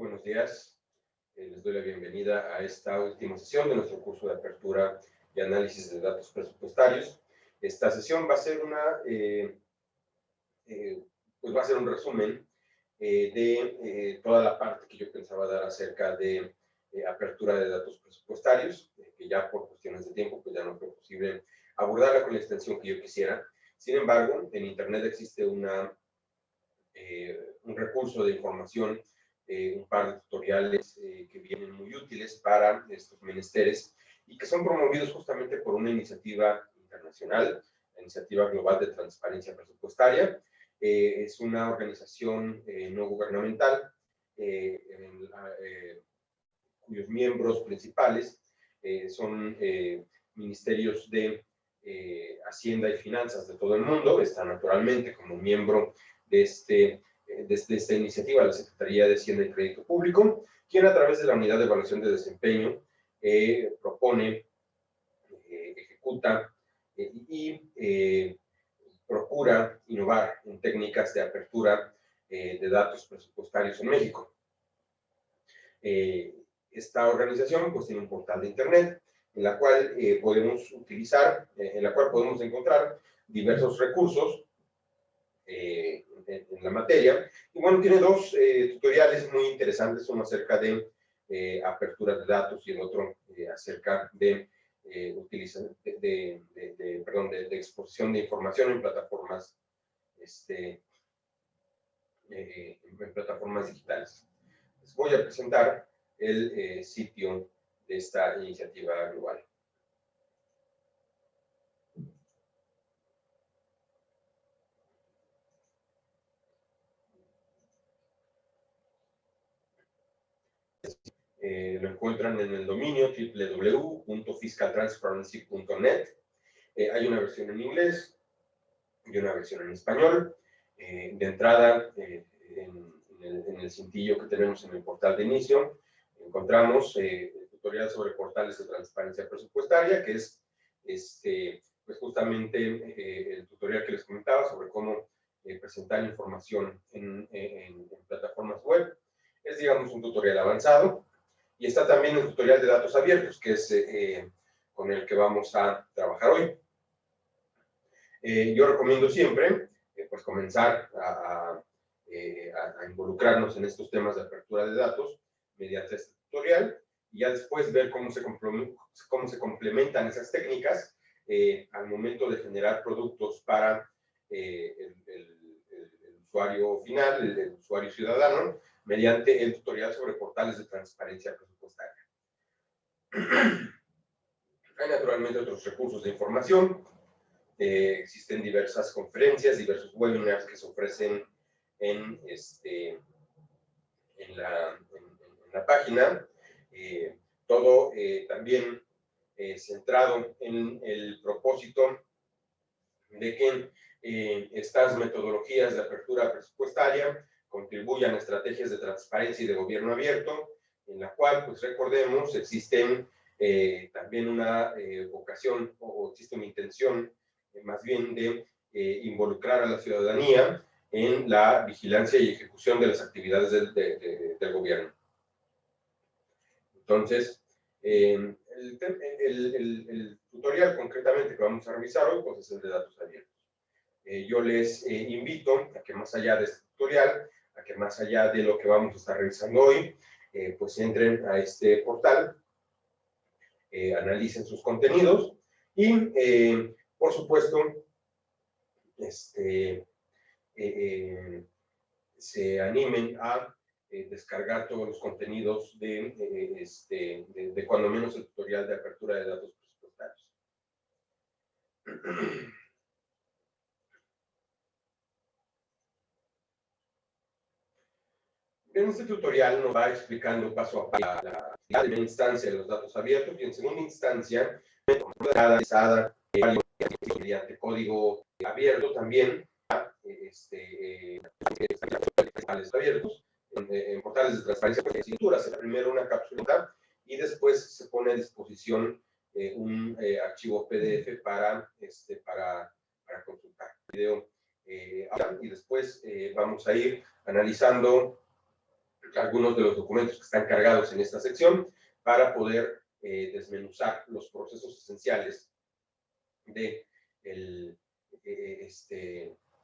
buenos días. Les doy la bienvenida a esta última sesión de nuestro curso de apertura y análisis de datos presupuestarios. Esta sesión va a ser va a ser un resumen de toda la parte que yo pensaba dar acerca de apertura de datos presupuestarios, que ya por cuestiones de tiempo pues ya no fue posible abordarla con la extensión que yo quisiera. Sin embargo, en Internet existe un recurso de información, un par de tutoriales que vienen muy útiles para estos menesteres y que son promovidos justamente por una iniciativa internacional, la Iniciativa Global de Transparencia Presupuestaria. Es una organización no gubernamental cuyos miembros principales son ministerios de Hacienda y Finanzas de todo el mundo. Está naturalmente como miembro de esta iniciativa la Secretaría de Hacienda y Crédito Público, quien a través de la Unidad de Evaluación de Desempeño propone, ejecuta y procura innovar en técnicas de apertura de datos presupuestarios en México. Esta organización pues tiene un portal de Internet en la cual podemos utilizar, en la cual podemos encontrar diversos recursos en la materia. Y bueno, tiene dos tutoriales muy interesantes, uno acerca de apertura de datos y el otro acerca de exposición de información en plataformas, en plataformas digitales. Les voy a presentar el sitio de esta iniciativa global. Lo encuentran en el dominio www.fiscaltransparency.net. Hay una versión en inglés y una versión en español. De entrada, en el cintillo que tenemos en el portal de inicio, encontramos el tutorial sobre portales de transparencia presupuestaria, que es pues justamente el tutorial que les comentaba sobre cómo presentar información en plataformas web. Es, digamos, un tutorial avanzado. Y está también el tutorial de datos abiertos, que es con el que vamos a trabajar hoy. Yo recomiendo siempre pues comenzar a involucrarnos en estos temas de apertura de datos mediante este tutorial y ya después ver cómo se complementan esas técnicas al momento de generar productos para el usuario final, el usuario ciudadano, mediante el tutorial sobre portales de transparencia presupuestaria. Hay naturalmente otros recursos de información. Existen diversas conferencias, diversos webinars que se ofrecen en la página. Todo también centrado en el propósito de que estas metodologías de apertura presupuestaria contribuyan a estrategias de transparencia y de gobierno abierto, en la cual, pues recordemos, existen también una vocación o existe una intención más bien de involucrar a la ciudadanía en la vigilancia y ejecución de las actividades del gobierno. Entonces, el tutorial concretamente que vamos a revisar hoy pues, es el de datos abiertos. Yo les invito a que más allá de este tutorial, a que más allá de lo que vamos a estar revisando hoy, pues entren a este portal, analicen sus contenidos y, por supuesto, se animen a descargar todos los contenidos de cuando menos el tutorial de apertura de datos presupuestarios. En este tutorial nos va explicando paso a paso la primera instancia de los datos abiertos y en segunda instancia, mediante código abierto también, abiertos en portales de transparencia de escrituras. Primero una capsulita y después se pone a disposición un archivo PDF para consultar. Video, y después vamos a ir analizando algunos de los documentos que están cargados en esta sección para poder desmenuzar los procesos esenciales de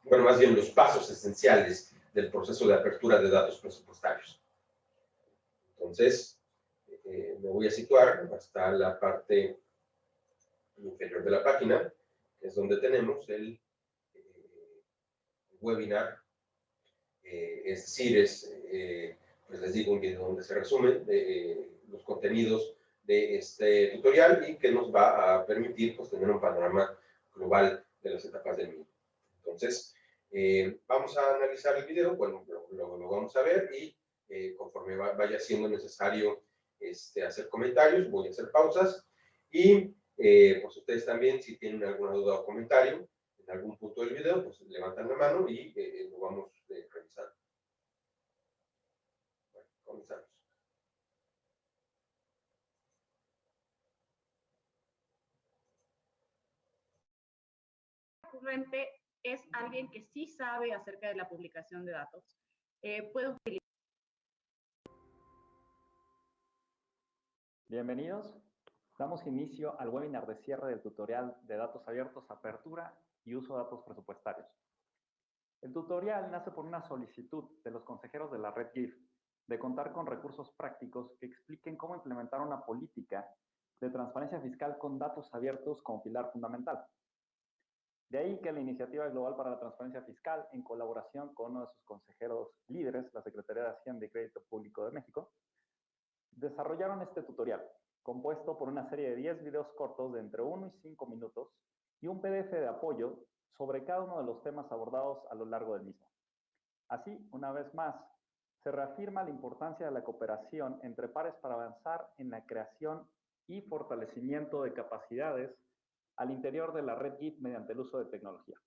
bueno, más bien los pasos esenciales del proceso de apertura de datos presupuestarios. Entonces, me voy a situar hasta la parte inferior de la página, que es donde tenemos el webinar. Es decir, pues les digo, un video donde se resumen los contenidos de este tutorial y que nos va a permitir pues, tener un panorama global de las etapas del mismo. Entonces, vamos a analizar el video, bueno, lo vamos a ver y conforme vaya siendo necesario hacer comentarios, voy a hacer pausas y pues ustedes también, si tienen alguna duda o comentario en algún punto del video, pues levantan la mano y lo vamos revisando. Bueno, comenzamos. Recurrente es alguien que sí sabe acerca de la publicación de datos. Puede utilizar. Bienvenidos. Damos inicio al webinar de cierre del tutorial de datos abiertos, apertura y uso de datos presupuestarios. El tutorial nace por una solicitud de los consejeros de la red GIF de contar con recursos prácticos que expliquen cómo implementar una política de transparencia fiscal con datos abiertos como pilar fundamental. De ahí que la Iniciativa Global para la Transparencia Fiscal, en colaboración con uno de sus consejeros líderes, la Secretaría de Hacienda y Crédito Público de México, desarrollaron este tutorial, compuesto por una serie de 10 videos cortos de entre 1 y 5 minutos y un PDF de apoyo sobre cada uno de los temas abordados a lo largo del mismo. Así, una vez más, se reafirma la importancia de la cooperación entre pares para avanzar en la creación y fortalecimiento de capacidades al interior de la red GIF mediante el uso de tecnología.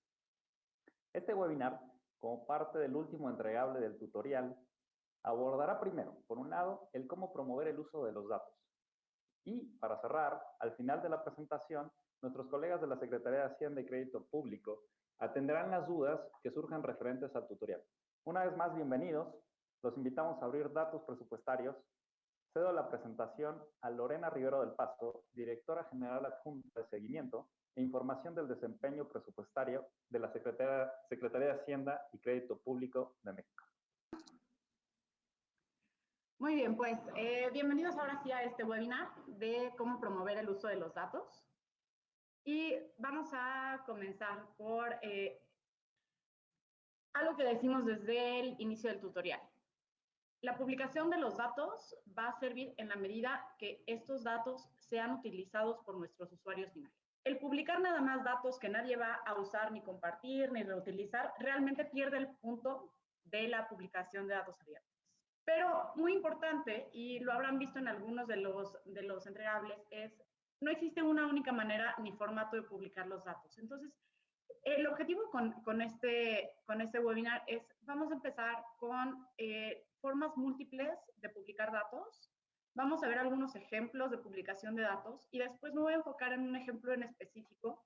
Este webinar, como parte del último entregable del tutorial, abordará primero, por un lado, el cómo promover el uso de los datos. Y, para cerrar, al final de la presentación, nuestros colegas de la Secretaría de Hacienda y Crédito Público atenderán las dudas que surjan referentes al tutorial. Una vez más, bienvenidos. Los invitamos a abrir datos presupuestarios. Cedo la presentación a Lorena Rivero del Paso, Directora General Adjunta de Seguimiento e Información del Desempeño Presupuestario de la Secretaría de Hacienda y Crédito Público de México. Muy bien, pues bienvenidos ahora sí a este webinar de cómo promover el uso de los datos. Y vamos a comenzar por algo que decimos desde el inicio del tutorial. La publicación de los datos va a servir en la medida que estos datos sean utilizados por nuestros usuarios finales. El publicar nada más datos que nadie va a usar, ni compartir, ni reutilizar, realmente pierde el punto de la publicación de datos abiertos. Pero muy importante, y lo habrán visto en algunos de los entregables, es no existe una única manera ni formato de publicar los datos. Entonces, el objetivo con este webinar es, vamos a empezar con formas múltiples de publicar datos. Vamos a ver algunos ejemplos de publicación de datos y después me voy a enfocar en un ejemplo en específico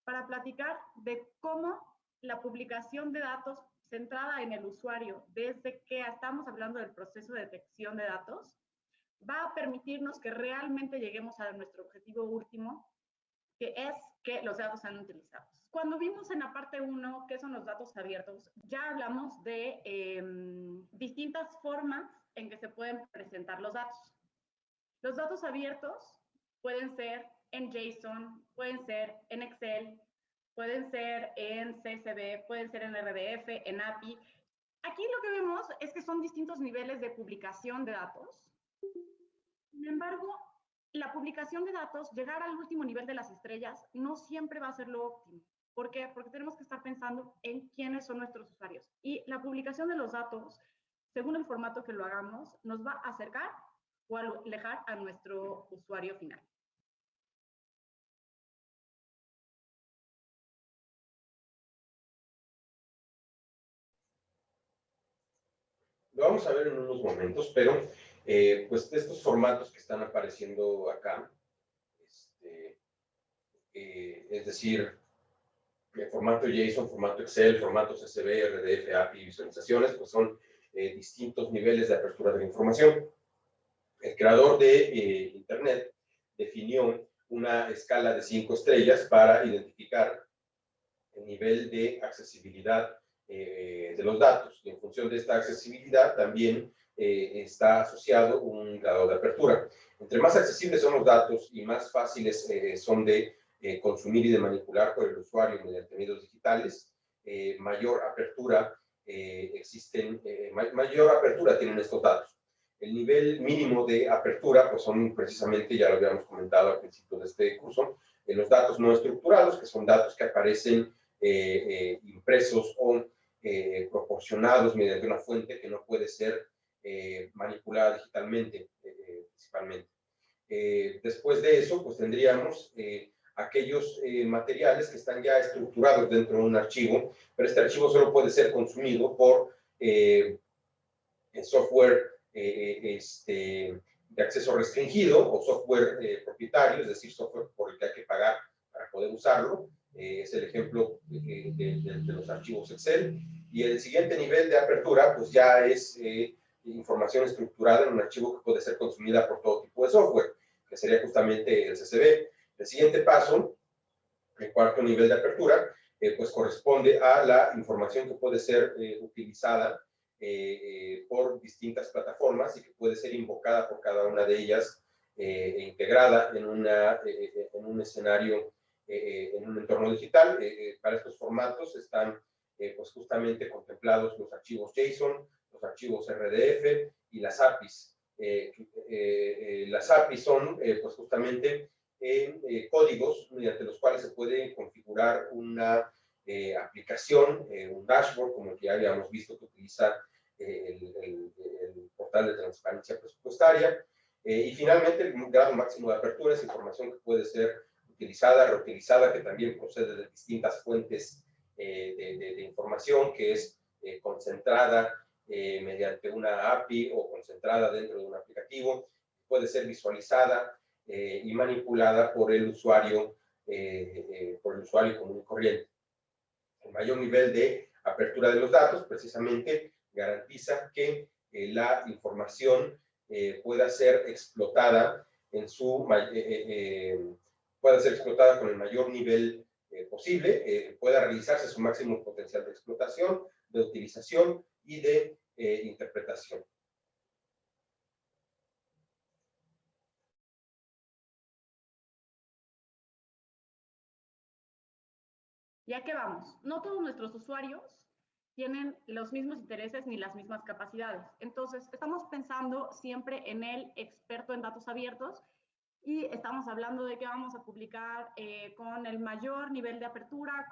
para platicar de cómo la publicación de datos centrada en el usuario, desde que estamos hablando del proceso de detección de datos, va a permitirnos que realmente lleguemos a nuestro objetivo último, que es que los datos sean utilizados. Cuando vimos en la parte 1 qué son los datos abiertos, ya hablamos de distintas formas en que se pueden presentar los datos. Los datos abiertos pueden ser en JSON, pueden ser en Excel, pueden ser en CSV, pueden ser en RDF, en API. Aquí lo que vemos es que son distintos niveles de publicación de datos. Sin embargo, la publicación de datos, llegar al último nivel de las estrellas, no siempre va a ser lo óptimo. ¿Por qué? Porque tenemos que estar pensando en quiénes son nuestros usuarios. Y la publicación de los datos, según el formato que lo hagamos, nos va a acercar o a alejar a nuestro usuario final. Lo vamos a ver en unos momentos, pero pues estos formatos que están apareciendo acá, es decir, formato JSON, formato Excel, formato CSV, RDF, API, visualizaciones, pues son distintos niveles de apertura de la información. El creador de Internet definió una escala de 5 estrellas para identificar el nivel de accesibilidad de los datos. Y en función de esta accesibilidad también está asociado un grado de apertura. Entre más accesibles son los datos y más fáciles son de consumir y de manipular por el usuario mediante medios digitales, mayor apertura mayor apertura tienen estos datos. El nivel mínimo de apertura, pues son precisamente, ya lo habíamos comentado al principio de este curso, los datos no estructurados, que son datos que aparecen impresos o proporcionados mediante una fuente que no puede ser manipulada digitalmente, principalmente. Después de eso, pues tendríamos aquellos materiales que están ya estructurados dentro de un archivo, pero este archivo solo puede ser consumido por software de acceso restringido o software propietario, es decir, software por el que hay que pagar para poder usarlo. Es el ejemplo de los archivos Excel. Y el siguiente nivel de apertura, pues ya es información estructurada en un archivo que puede ser consumida por todo tipo de software, que sería justamente el CSV. El siguiente paso, el cuarto nivel de apertura, pues corresponde a la información que puede ser utilizada por distintas plataformas y que puede ser invocada por cada una de ellas e integrada en un escenario, en un entorno digital. Para estos formatos están pues justamente contemplados los archivos JSON, los archivos RDF y las APIs. Las APIs son pues justamente códigos mediante los cuales se puede configurar una aplicación, un dashboard, como el que ya habíamos visto que utiliza el portal de transparencia presupuestaria. Y finalmente, el grado máximo de apertura es información que puede ser utilizada, reutilizada, que también procede de distintas fuentes de información, que es concentrada mediante una API o concentrada dentro de un aplicativo, puede ser visualizada y manipulada por el usuario común y corriente. El mayor nivel de apertura de los datos precisamente garantiza que la información pueda ser explotada pueda ser explotada con el mayor nivel posible, pueda realizarse su máximo potencial de explotación, de utilización y de interpretación. Ya que vamos, no todos nuestros usuarios tienen los mismos intereses ni las mismas capacidades. Entonces, estamos pensando siempre en el experto en datos abiertos y estamos hablando de que vamos a publicar con el mayor nivel de apertura,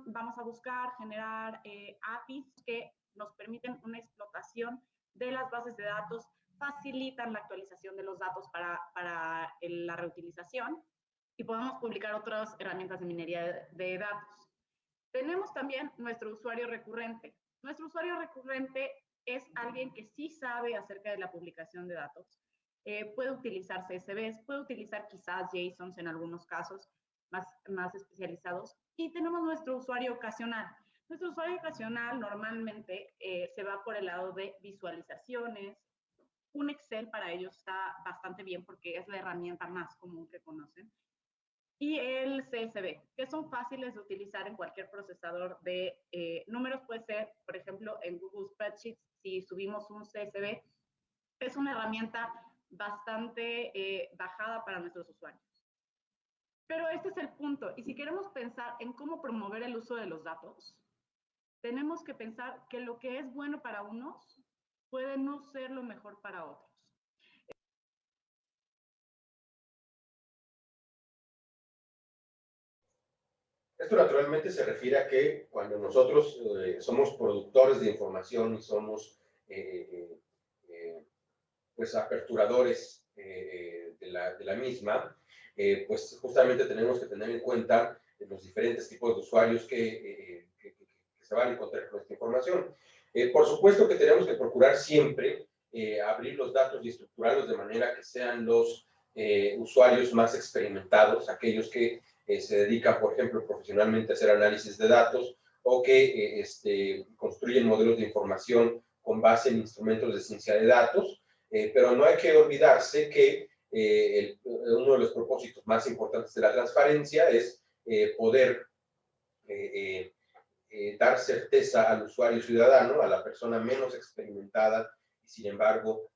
vamos a buscar generar APIs que nos permiten una explotación de las bases de datos, facilitan la actualización de los datos para la reutilización y podemos publicar otras herramientas de minería de datos. Tenemos también nuestro usuario recurrente. Nuestro usuario recurrente es alguien que sí sabe acerca de la publicación de datos. Puede utilizar CSVs, puede utilizar quizás JSONs en algunos casos más especializados. Y tenemos nuestro usuario ocasional. Nuestro usuario ocasional normalmente se va por el lado de visualizaciones. Un Excel para ellos está bastante bien porque es la herramienta más común que conocen. Y el CSV, que son fáciles de utilizar en cualquier procesador de números. Puede ser, por ejemplo, en Google Spreadsheets, si subimos un CSV, es una herramienta bastante bajada para nuestros usuarios. Pero este es el punto. Y si queremos pensar en cómo promover el uso de los datos, tenemos que pensar que lo que es bueno para unos puede no ser lo mejor para otros. Esto naturalmente se refiere a que cuando nosotros somos productores de información y somos pues aperturadores de la misma, pues justamente tenemos que tener en cuenta los diferentes tipos de usuarios que se van a encontrar con esta información. Por supuesto que tenemos que procurar siempre abrir los datos y estructurarlos de manera que sean los usuarios más experimentados, aquellos que se dedican, por ejemplo, profesionalmente a hacer análisis de datos o que construyen modelos de información con base en instrumentos de ciencia de datos, pero no hay que olvidarse que uno de los propósitos más importantes de la transparencia es poder dar certeza al usuario ciudadano, a la persona menos experimentada y sin embargo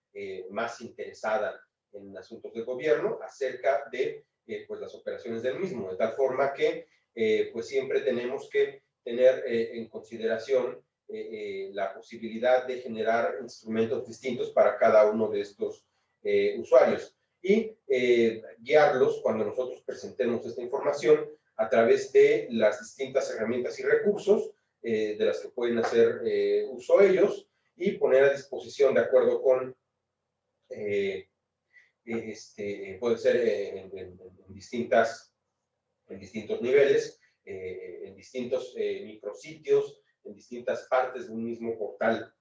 más interesada en asuntos de gobierno, acerca de pues las operaciones del mismo, de tal forma que pues siempre tenemos que tener en consideración la posibilidad de generar instrumentos distintos para cada uno de estos usuarios y guiarlos cuando nosotros presentemos esta información a través de las distintas herramientas y recursos de las que pueden hacer uso ellos y poner a disposición de acuerdo con, puede ser en distintos niveles, en distintos micrositios, en distintas partes de un mismo portal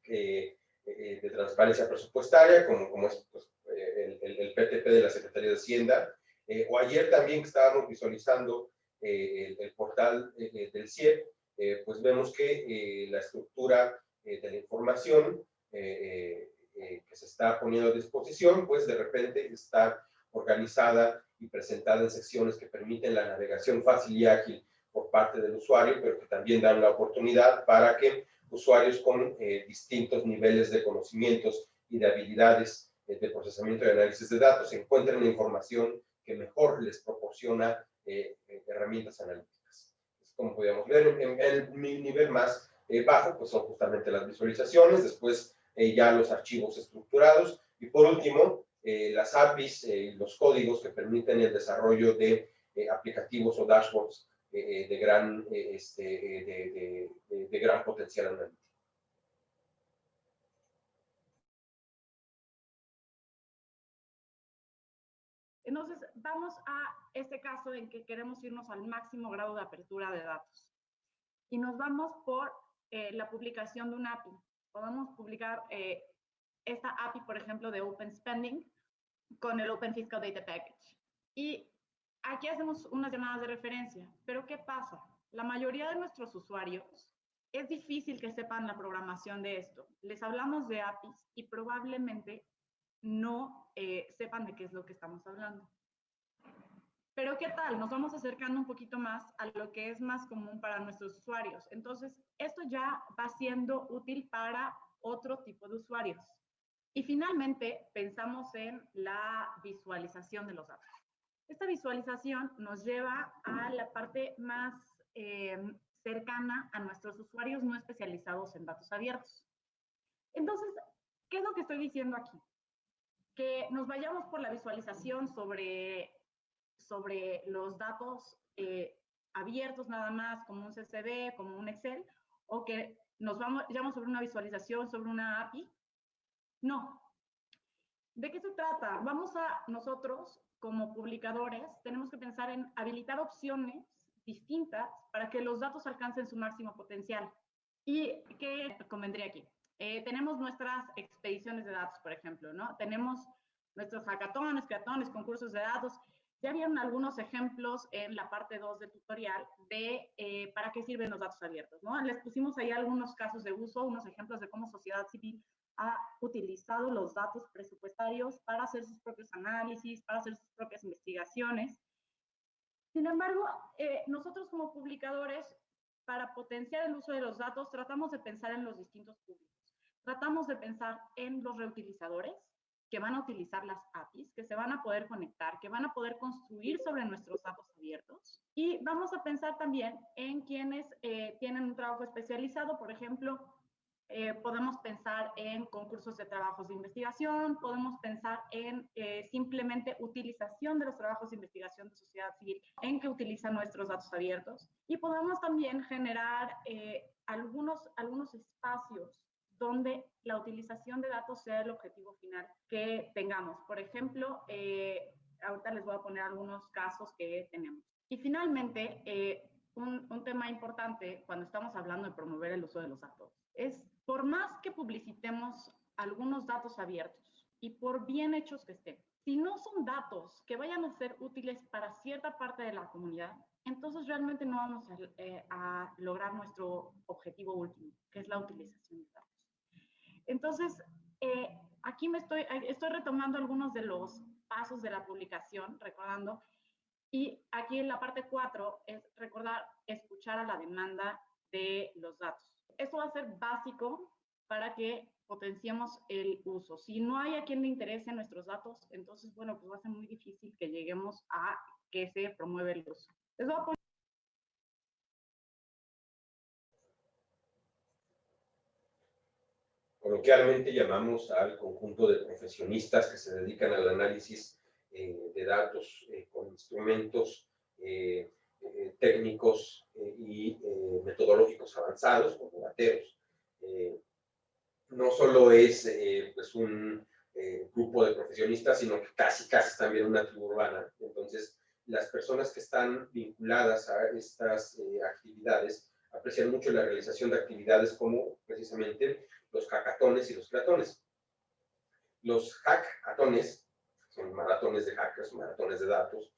de transparencia presupuestaria, como es pues, el PTP de la Secretaría de Hacienda, o ayer también que estábamos visualizando el portal del CIEP, pues vemos que la estructura de la información que se está poniendo a disposición, pues de repente está organizada y presentada en secciones que permiten la navegación fácil y ágil por parte del usuario, pero que también dan la oportunidad para que usuarios con distintos niveles de conocimientos y de habilidades de procesamiento y análisis de datos encuentren la información que mejor les proporciona herramientas analíticas. Como podíamos ver, en el nivel más bajo, pues son justamente las visualizaciones, después ya los archivos estructurados y por último, las APIs, los códigos que permiten el desarrollo de aplicativos o dashboards de gran potencial analítico. Entonces, vamos a este caso en que queremos irnos al máximo grado de apertura de datos. Y nos vamos por la publicación de una API. Podemos publicar esta API, por ejemplo, de Open Spending con el Open Fiscal Data Package. Y aquí hacemos unas llamadas de referencia. Pero ¿qué pasa? La mayoría de nuestros usuarios es difícil que sepan la programación de esto. Les hablamos de APIs y probablemente no sepan de qué es lo que estamos hablando. Pero ¿qué tal? Nos vamos acercando un poquito más a lo que es más común para nuestros usuarios. Entonces, esto ya va siendo útil para otro tipo de usuarios. Y finalmente, pensamos en la visualización de los datos. Esta visualización nos lleva a la parte más cercana a nuestros usuarios no especializados en datos abiertos. Entonces, ¿qué es lo que estoy diciendo aquí? Que nos vayamos por la visualización sobre los datos abiertos nada más, como un CSV, como un Excel, o que nos vayamos sobre una visualización, sobre una API. No. ¿De qué se trata? Nosotros, como publicadores, tenemos que pensar en habilitar opciones distintas para que los datos alcancen su máximo potencial. ¿Y qué convendría aquí? Tenemos nuestras expediciones de datos, por ejemplo, ¿no? Tenemos nuestros hackatones, creatones, concursos de datos. Ya vieron algunos ejemplos en la parte 2 del tutorial de para qué sirven los datos abiertos, ¿no? Les pusimos ahí algunos casos de uso, unos ejemplos de cómo sociedad civil ha utilizado los datos presupuestarios para hacer sus propios análisis, para hacer sus propias investigaciones. Sin embargo, nosotros como publicadores, para potenciar el uso de los datos, tratamos de pensar en los distintos públicos. Tratamos de pensar en los reutilizadores, que van a utilizar las APIs, que se van a poder conectar, que van a poder construir sobre nuestros datos abiertos. Y vamos a pensar también en quienes tienen un trabajo especializado, por ejemplo, podemos pensar en concursos de trabajos de investigación, podemos pensar en simplemente utilización de los trabajos de investigación de sociedad civil en que utilizan nuestros datos abiertos. Y podemos también generar algunos espacios donde la utilización de datos sea el objetivo final que tengamos. Por ejemplo, ahorita les voy a poner algunos casos que tenemos. Y finalmente, un tema importante cuando estamos hablando de promover el uso de los datos es, por más que publicitemos algunos datos abiertos y por bien hechos que estén, si no son datos que vayan a ser útiles para cierta parte de la comunidad, entonces realmente no vamos a lograr nuestro objetivo último, que es la utilización de datos. Entonces, aquí estoy retomando algunos de los pasos de la publicación, recordando, y aquí en la parte 4 es recordar escuchar a la demanda de los datos. Esto va a ser básico para que potenciemos el uso. Si no hay a quien le interesen nuestros datos, entonces, bueno, pues va a ser muy difícil que lleguemos a que se promueva el uso. Les voy a poner Coloquialmente llamamos al conjunto de profesionistas que se dedican al análisis de datos con instrumentos técnicos y metodológicos avanzados, como dateros. No solo es pues un grupo de profesionistas, sino que casi también una tribu urbana. Entonces, las personas que están vinculadas a estas actividades aprecian mucho la realización de actividades como precisamente los hackatones y los cratones. Los hackatones, son maratones de hackers, maratones de datos,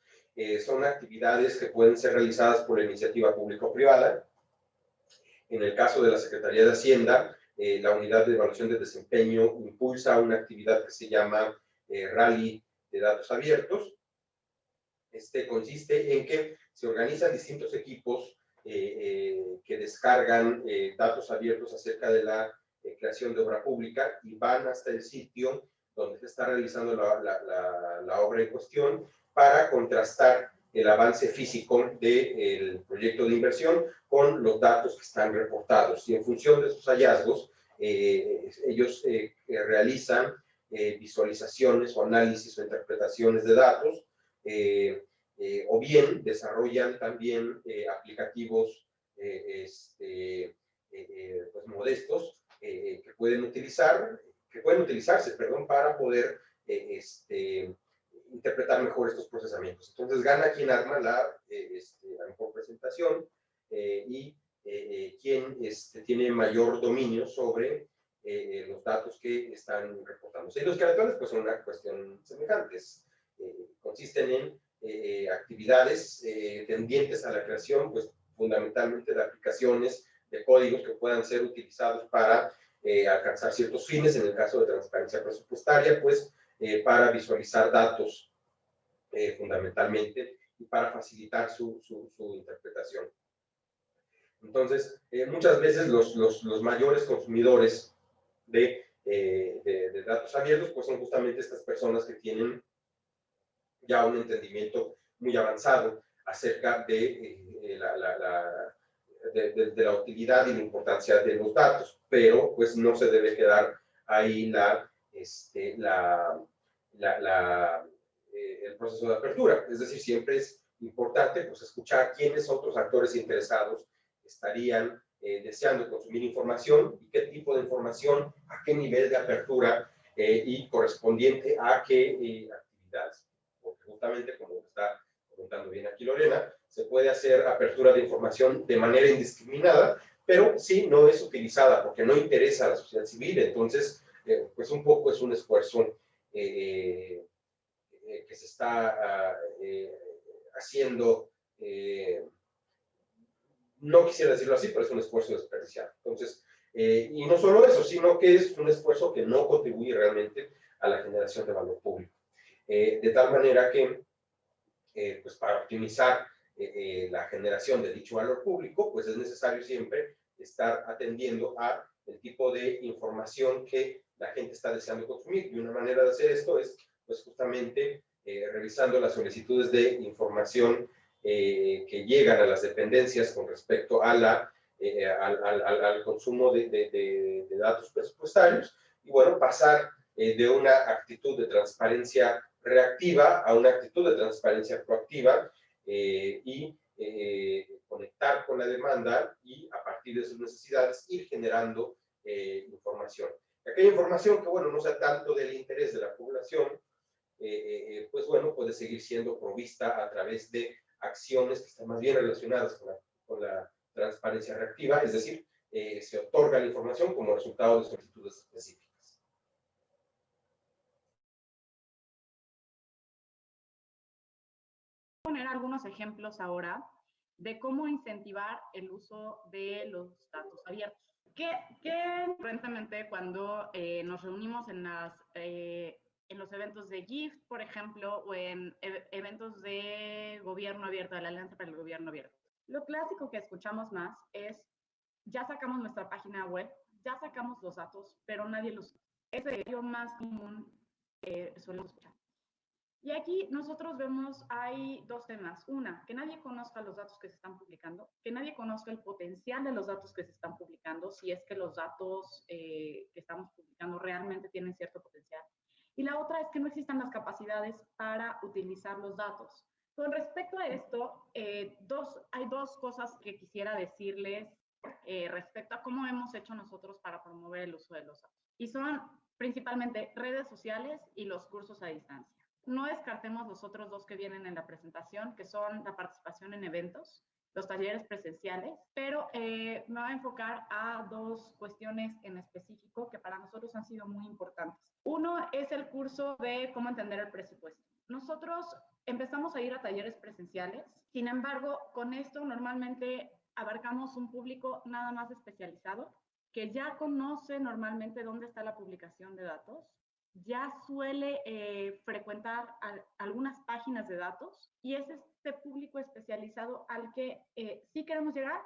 son actividades que pueden ser realizadas por la iniciativa público-privada. En el caso de la Secretaría de Hacienda, la Unidad de Evaluación de Desempeño impulsa una actividad que se llama Rally de Datos Abiertos. Este consiste en que se organizan distintos equipos que descargan datos abiertos acerca de la creación de obra pública y van hasta el sitio donde se está realizando la obra en cuestión para contrastar el avance físico del proyecto de inversión con los datos que están reportados. Y en función de esos hallazgos, ellos realizan visualizaciones o análisis o interpretaciones de datos, o bien desarrollan también aplicativos pues modestos que pueden utilizarse, para poder interpretar mejor estos procesamientos. Entonces gana quien arma la mejor presentación y quien tiene mayor dominio sobre los datos que están reportándose. Y los caracteres pues son una cuestión semejantes. Consisten en actividades tendientes a la creación, pues fundamentalmente de aplicaciones, de códigos que puedan ser utilizados para alcanzar ciertos fines, en el caso de transparencia presupuestaria, pues para visualizar datos fundamentalmente y para facilitar su interpretación. Entonces, muchas veces los mayores consumidores de datos abiertos pues son justamente estas personas que tienen ya un entendimiento muy avanzado acerca de la utilidad y la importancia de los datos, pero pues no se debe quedar ahí el proceso de apertura. Es decir, siempre es importante pues escuchar quiénes otros actores interesados estarían deseando consumir información y qué tipo de información, a qué nivel de apertura y correspondiente a qué actividades. Porque justamente, como está comentando bien aquí Lorena, se puede hacer apertura de información de manera indiscriminada, pero si no es utilizada porque no interesa a la sociedad civil, entonces, pues un poco es un esfuerzo que se está haciendo, no quisiera decirlo así, pero es un esfuerzo desperdiciado. Entonces, y no solo eso, sino que es un esfuerzo que no contribuye realmente a la generación de valor público. De tal manera que, pues para optimizar la generación de dicho valor público, pues es necesario siempre estar atendiendo a el tipo de información que la gente está deseando consumir. Y una manera de hacer esto es, pues justamente, revisando las solicitudes de información que llegan a las dependencias con respecto a al consumo de datos presupuestarios, y bueno, pasar de una actitud de transparencia reactiva a una actitud de transparencia proactiva y conectar con la demanda y a partir de sus necesidades ir generando información. Aquella información que, bueno, no sea tanto del interés de la población, pues bueno, puede seguir siendo provista a través de acciones que están más bien relacionadas con la transparencia reactiva, es decir, se otorga la información como resultado de solicitudes específicas. Poner algunos ejemplos ahora de cómo incentivar el uso de los datos abiertos. Frecuentemente cuando nos reunimos en los eventos de GIFT, por ejemplo, o en eventos de gobierno abierto, de la Alianza para el Gobierno Abierto. Lo clásico que escuchamos más es, ya sacamos nuestra página web, ya sacamos los datos, pero nadie los usa. Ese es lo más común que solemos escuchar. Y aquí nosotros vemos, hay dos temas. Una, que nadie conozca los datos que se están publicando, que nadie conozca el potencial de los datos que se están publicando, si es que los datos que estamos publicando realmente tienen cierto potencial. Y la otra es que no existan las capacidades para utilizar los datos. Con respecto a esto, hay dos cosas que quisiera decirles respecto a cómo hemos hecho nosotros para promover el uso de los datos. Y son principalmente redes sociales y los cursos a distancia. No descartemos los otros dos que vienen en la presentación, que son la participación en eventos, los talleres presenciales, pero me voy a enfocar a dos cuestiones en específico que para nosotros han sido muy importantes. Uno es el curso de cómo entender el presupuesto. Nosotros empezamos a ir a talleres presenciales, sin embargo, con esto normalmente abarcamos un público nada más especializado, que ya conoce normalmente dónde está la publicación de datos, ya suele frecuentar algunas páginas de datos y es este público especializado al que sí queremos llegar,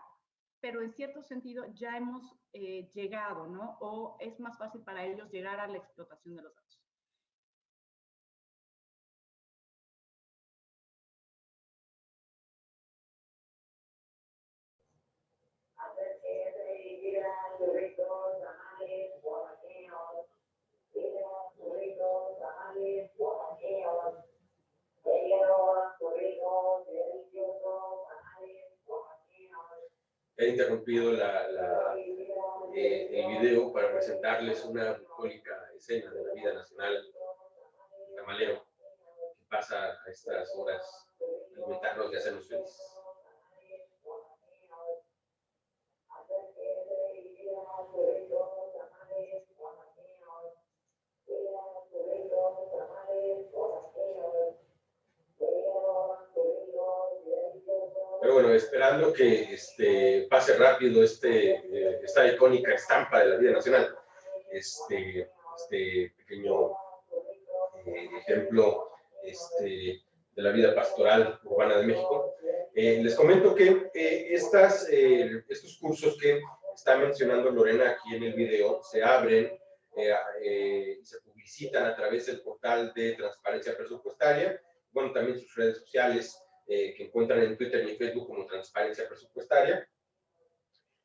pero en cierto sentido ya hemos llegado, ¿no? O es más fácil para ellos llegar a la explotación de los datos. He interrumpido el video para presentarles una bucólica escena de la vida nacional. El tamalero que pasa a estas horas alimentarnos y hacernos felices. Pero bueno, esperando que pase rápido esta icónica estampa de la vida nacional, este pequeño ejemplo de la vida pastoral urbana de México. Les comento que estos cursos que está mencionando Lorena aquí en el video se abren y se publicitan a través del portal de Transparencia Presupuestaria, bueno, también sus redes sociales, que encuentran en Twitter y en Facebook como Transparencia Presupuestaria.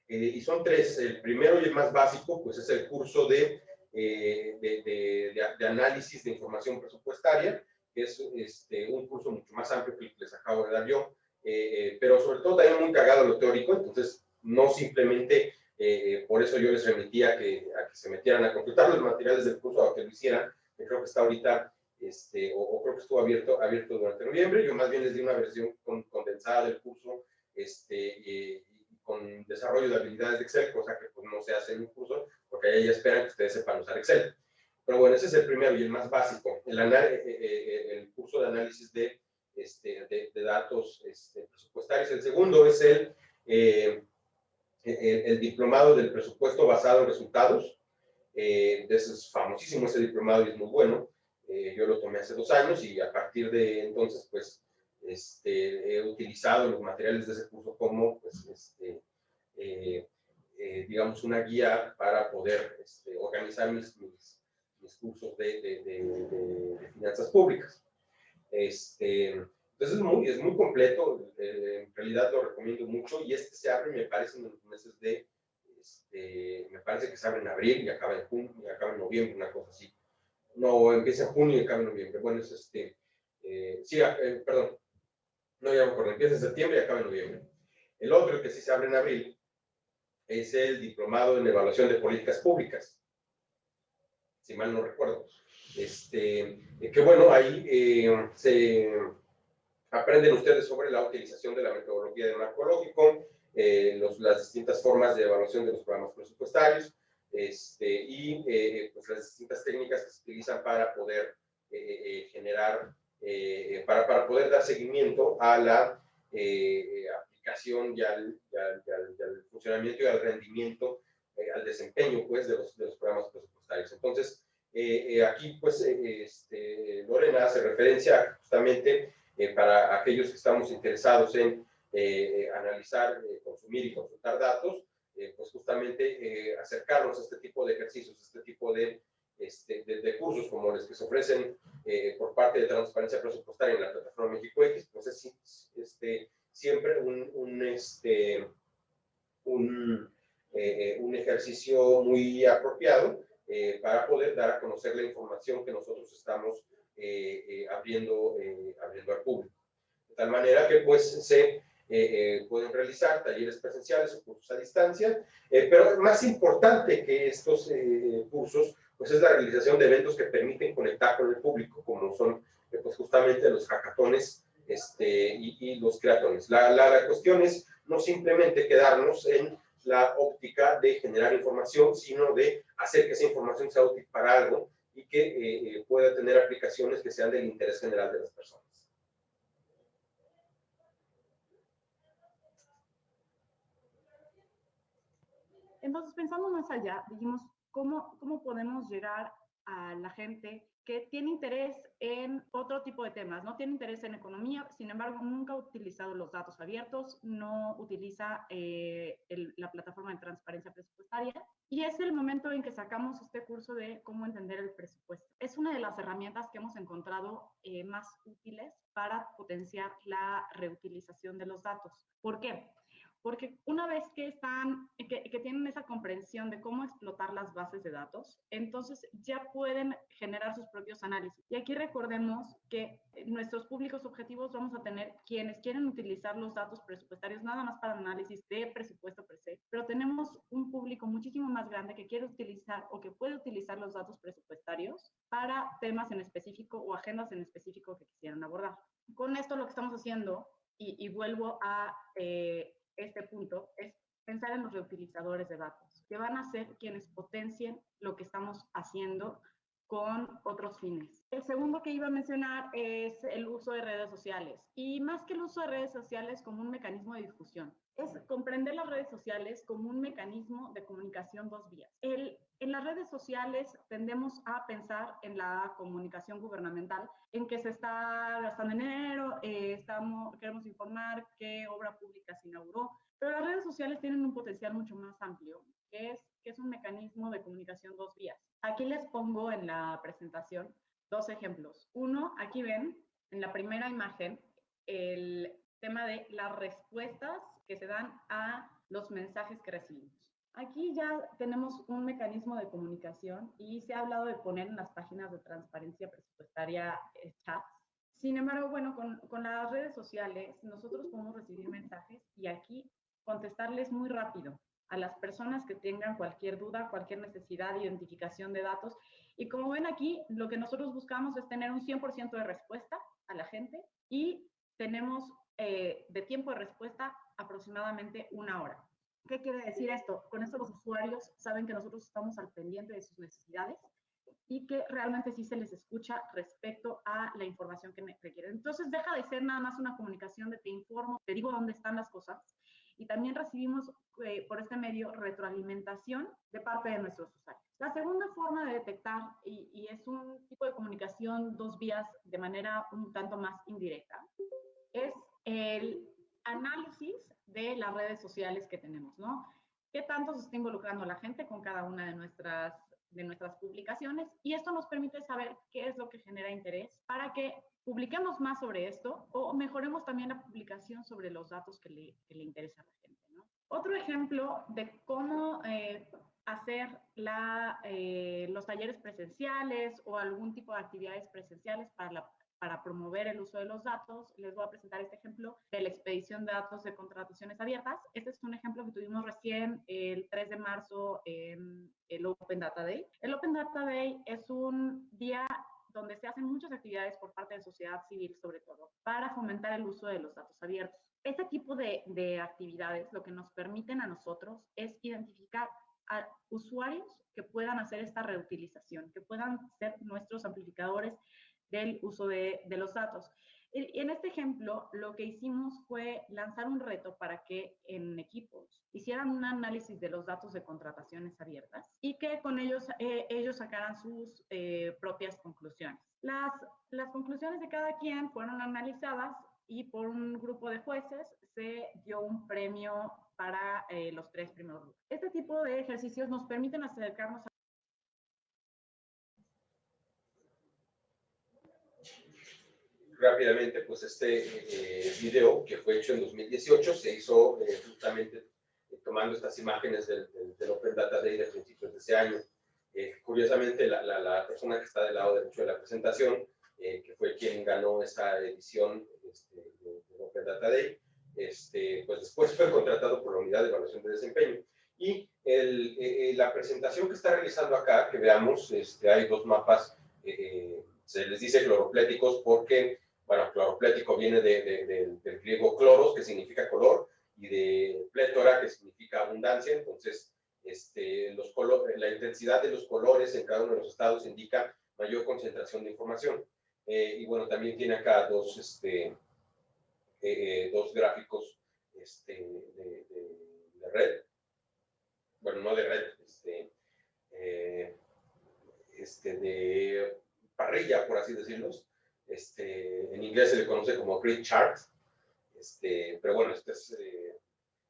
Y son tres. El primero y el más básico, pues es el curso de análisis de información presupuestaria, que es un curso mucho más amplio que el que les acabo de dar yo, pero sobre todo también muy cargado lo teórico, entonces no simplemente, por eso yo les remitía a que se metieran a completar los materiales del curso, a que lo hicieran, que creo que está ahorita, o creo que estuvo abierto durante noviembre. Yo más bien les di una versión condensada del curso, con desarrollo de habilidades de Excel, cosa que pues no se hace en un curso, porque ahí ya esperan que ustedes sepan usar Excel. Pero bueno, ese es el primero y el más básico, el curso de análisis de datos presupuestarios. El segundo es el diplomado del presupuesto basado en resultados. Es famosísimo ese diplomado y es muy bueno. Yo lo tomé hace 2 años y a partir de entonces, pues, he utilizado los materiales de ese curso como, pues, digamos, una guía para poder organizar mis cursos de finanzas públicas. Entonces es muy completo, en realidad lo recomiendo mucho, y se abre, me parece, en los meses me parece que se abre en abril y acaba en junio, y acaba en noviembre, una cosa así. No, empieza en junio y acaba en noviembre. Bueno, es perdón, no, ya me acuerdo, empieza en septiembre y acaba en noviembre. El otro, que sí se abre en abril, es el diplomado en evaluación de políticas públicas, si mal no recuerdo. Que bueno, ahí se aprenden ustedes sobre la utilización de la metodología de marco lógico, las distintas formas de evaluación de los programas presupuestarios, y pues las distintas técnicas que se utilizan para poder generar, para poder dar seguimiento a la aplicación y al funcionamiento y al rendimiento al desempeño, pues, de los programas presupuestarios. Entonces, aquí, pues, Lorena hace referencia justamente para aquellos que estamos interesados en analizar, consumir y consultar datos, pues justamente acercarnos a este tipo de ejercicios, a este tipo de cursos como los que se ofrecen por parte de Transparencia Presupuestaria en la plataforma México X, pues es siempre un ejercicio muy apropiado para poder dar a conocer la información que nosotros estamos abriendo al público. De tal manera que pues se pueden realizar talleres presenciales o cursos a distancia, pero más importante que estos cursos, pues es la realización de eventos que permiten conectar con el público, como son pues justamente los hackatones y los creatones. La cuestión es no simplemente quedarnos en la óptica de generar información, sino de hacer que esa información sea útil para algo y que pueda tener aplicaciones que sean del interés general de las personas. Entonces, pensando más allá, dijimos, ¿cómo podemos llegar a la gente que tiene interés en otro tipo de temas? No tiene interés en economía, sin embargo, nunca ha utilizado los datos abiertos, no utiliza la plataforma de transparencia presupuestaria. Y es el momento en que sacamos este curso de cómo entender el presupuesto. Es una de las herramientas que hemos encontrado más útiles para potenciar la reutilización de los datos. ¿Por qué? Porque una vez que tienen esa comprensión de cómo explotar las bases de datos, entonces ya pueden generar sus propios análisis. Y aquí recordemos que nuestros públicos objetivos vamos a tener quienes quieren utilizar los datos presupuestarios nada más para análisis de presupuesto per se, pero tenemos un público muchísimo más grande que quiere utilizar o que puede utilizar los datos presupuestarios para temas en específico o agendas en específico que quisieran abordar. Con esto lo que estamos haciendo, y vuelvo a este punto, es pensar en los reutilizadores de datos, que van a ser quienes potencien lo que estamos haciendo con otros fines. El segundo que iba a mencionar es el uso de redes sociales, y más que el uso de redes sociales como un mecanismo de difusión, es comprender las redes sociales como un mecanismo de comunicación dos vías. En las redes sociales tendemos a pensar en la comunicación gubernamental, en que se está gastando dinero, queremos informar qué obra pública se inauguró, pero las redes sociales tienen un potencial mucho más amplio, que es un mecanismo de comunicación dos vías. Aquí les pongo en la presentación dos ejemplos. Uno, aquí ven en la primera imagen el tema de las respuestas que se dan a los mensajes que recibimos. Aquí ya tenemos un mecanismo de comunicación y se ha hablado de poner en las páginas de transparencia presupuestaria chats. Sin embargo, bueno, con las redes sociales nosotros podemos recibir mensajes y aquí contestarles muy rápido a las personas que tengan cualquier duda, cualquier necesidad de identificación de datos. Y como ven aquí, lo que nosotros buscamos es tener un 100% de respuesta a la gente y tenemos de tiempo de respuesta aproximadamente 1 hora. ¿Qué quiere decir esto? Con esto los usuarios saben que nosotros estamos al pendiente de sus necesidades y que realmente sí se les escucha respecto a la información que requieren. Entonces deja de ser nada más una comunicación de te informo, te digo dónde están las cosas, y también recibimos por este medio retroalimentación de parte de nuestros usuarios. La segunda forma de detectar, y es un tipo de comunicación dos vías de manera un tanto más indirecta, es el análisis de las redes sociales que tenemos, ¿no? ¿Qué tanto se está involucrando la gente con cada una de nuestras publicaciones? Y esto nos permite saber qué es lo que genera interés para que publiquemos más sobre esto o mejoremos también la publicación sobre los datos que le interesa a la gente, ¿no? Otro ejemplo de cómo hacer los talleres presenciales o algún tipo de actividades presenciales para promover el uso de los datos, les voy a presentar este ejemplo de la expedición de datos de contrataciones abiertas. Este es un ejemplo que tuvimos recién el 3 de marzo en el Open Data Day. El Open Data Day es un día donde se hacen muchas actividades por parte de sociedad civil, sobre todo, para fomentar el uso de los datos abiertos. Este tipo de actividades lo que nos permiten a nosotros es identificar a usuarios que puedan hacer esta reutilización, que puedan ser nuestros amplificadores del uso de los datos. Y en este ejemplo, lo que hicimos fue lanzar un reto para que en equipos hicieran un análisis de los datos de contrataciones abiertas y que con ellos, ellos sacaran sus propias conclusiones. Las conclusiones de cada quien fueron analizadas y por un grupo de jueces se dio un premio para los 3 primeros grupos. Este tipo de ejercicios nos permiten acercarnos a... Rápidamente, pues este video que fue hecho en 2018 se hizo justamente tomando estas imágenes del Open Data Day de principios de ese año. Curiosamente, la persona que está del lado derecho de la presentación, que fue quien ganó esa edición del Open Data Day, pues después fue contratado por la Unidad de Evaluación de Desempeño. Y la presentación que está realizando acá, que veamos, hay dos mapas, se les dice cloropléticos porque, bueno, cloroplético viene del griego cloros, que significa color, y de plétora, que significa abundancia. Entonces, la intensidad de los colores en cada uno de los estados indica mayor concentración de información. Y bueno, también tiene acá dos gráficos de red. Bueno, no de red, de parrilla, por así decirlo. En inglés se le conoce como grid chart. Pero bueno, de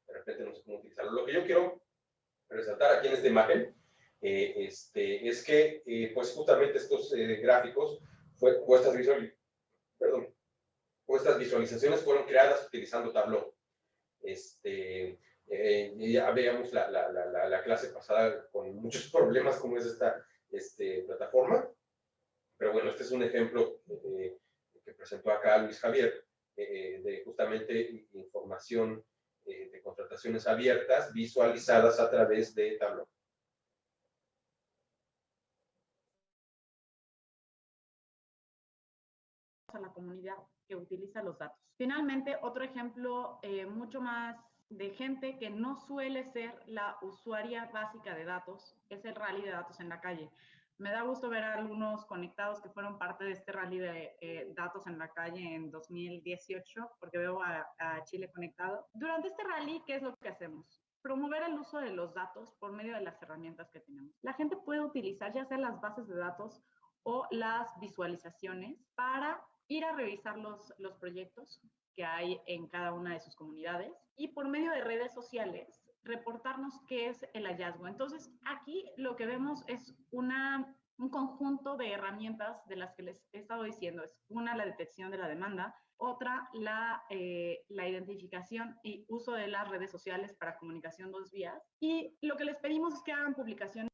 repente no sé cómo utilizarlo. Lo que yo quiero resaltar aquí en esta imagen es que pues justamente estos gráficos o estas visualizaciones fueron creadas utilizando Tableau. Ya veíamos la clase pasada con muchos problemas como es esta plataforma, pero bueno, este es un ejemplo que presentó acá Luis Javier de justamente información de contrataciones abiertas visualizadas a través de Tableau. A la comunidad que utiliza los datos. Finalmente, otro ejemplo mucho más de gente que no suele ser la usuaria básica de datos es el rally de datos en la calle. Me da gusto ver a algunos conectados que fueron parte de este rally de datos en la calle en 2018, porque veo a Chile conectado. Durante este rally, ¿qué es lo que hacemos? Promover el uso de los datos por medio de las herramientas que tenemos. La gente puede utilizar ya sea las bases de datos o las visualizaciones para ir a revisar los proyectos que hay en cada una de sus comunidades y por medio de redes sociales reportarnos qué es el hallazgo. Entonces, aquí lo que vemos es un conjunto de herramientas de las que les he estado diciendo. Es una, la detección de la demanda, otra, la identificación y uso de las redes sociales para comunicación 2 vías. Y lo que les pedimos es que hagan publicaciones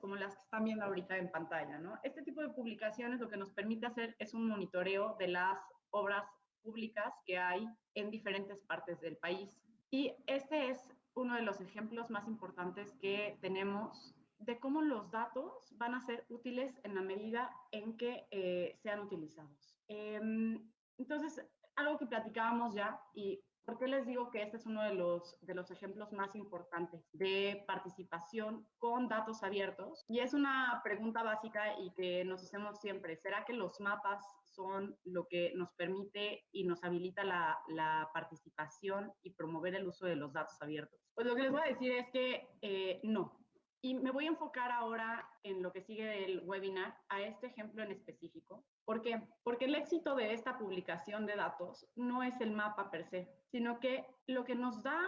como las que están viendo ahorita en pantalla, ¿no? Este tipo de publicaciones lo que nos permite hacer es un monitoreo de las obras públicas que hay en diferentes partes del país. Y este es uno de los ejemplos más importantes que tenemos de cómo los datos van a ser útiles en la medida en que sean utilizados. Entonces, algo que platicábamos ya y ¿por qué les digo que este es uno de los ejemplos más importantes de participación con datos abiertos? Y es una pregunta básica y que nos hacemos siempre. ¿Será que los mapas son lo que nos permite y nos habilita la participación y promover el uso de los datos abiertos? Pues lo que les voy a decir es que no. Y me voy a enfocar ahora en lo que sigue del webinar, a este ejemplo en específico. ¿Por qué? Porque el éxito de esta publicación de datos no es el mapa per se, sino que lo que nos da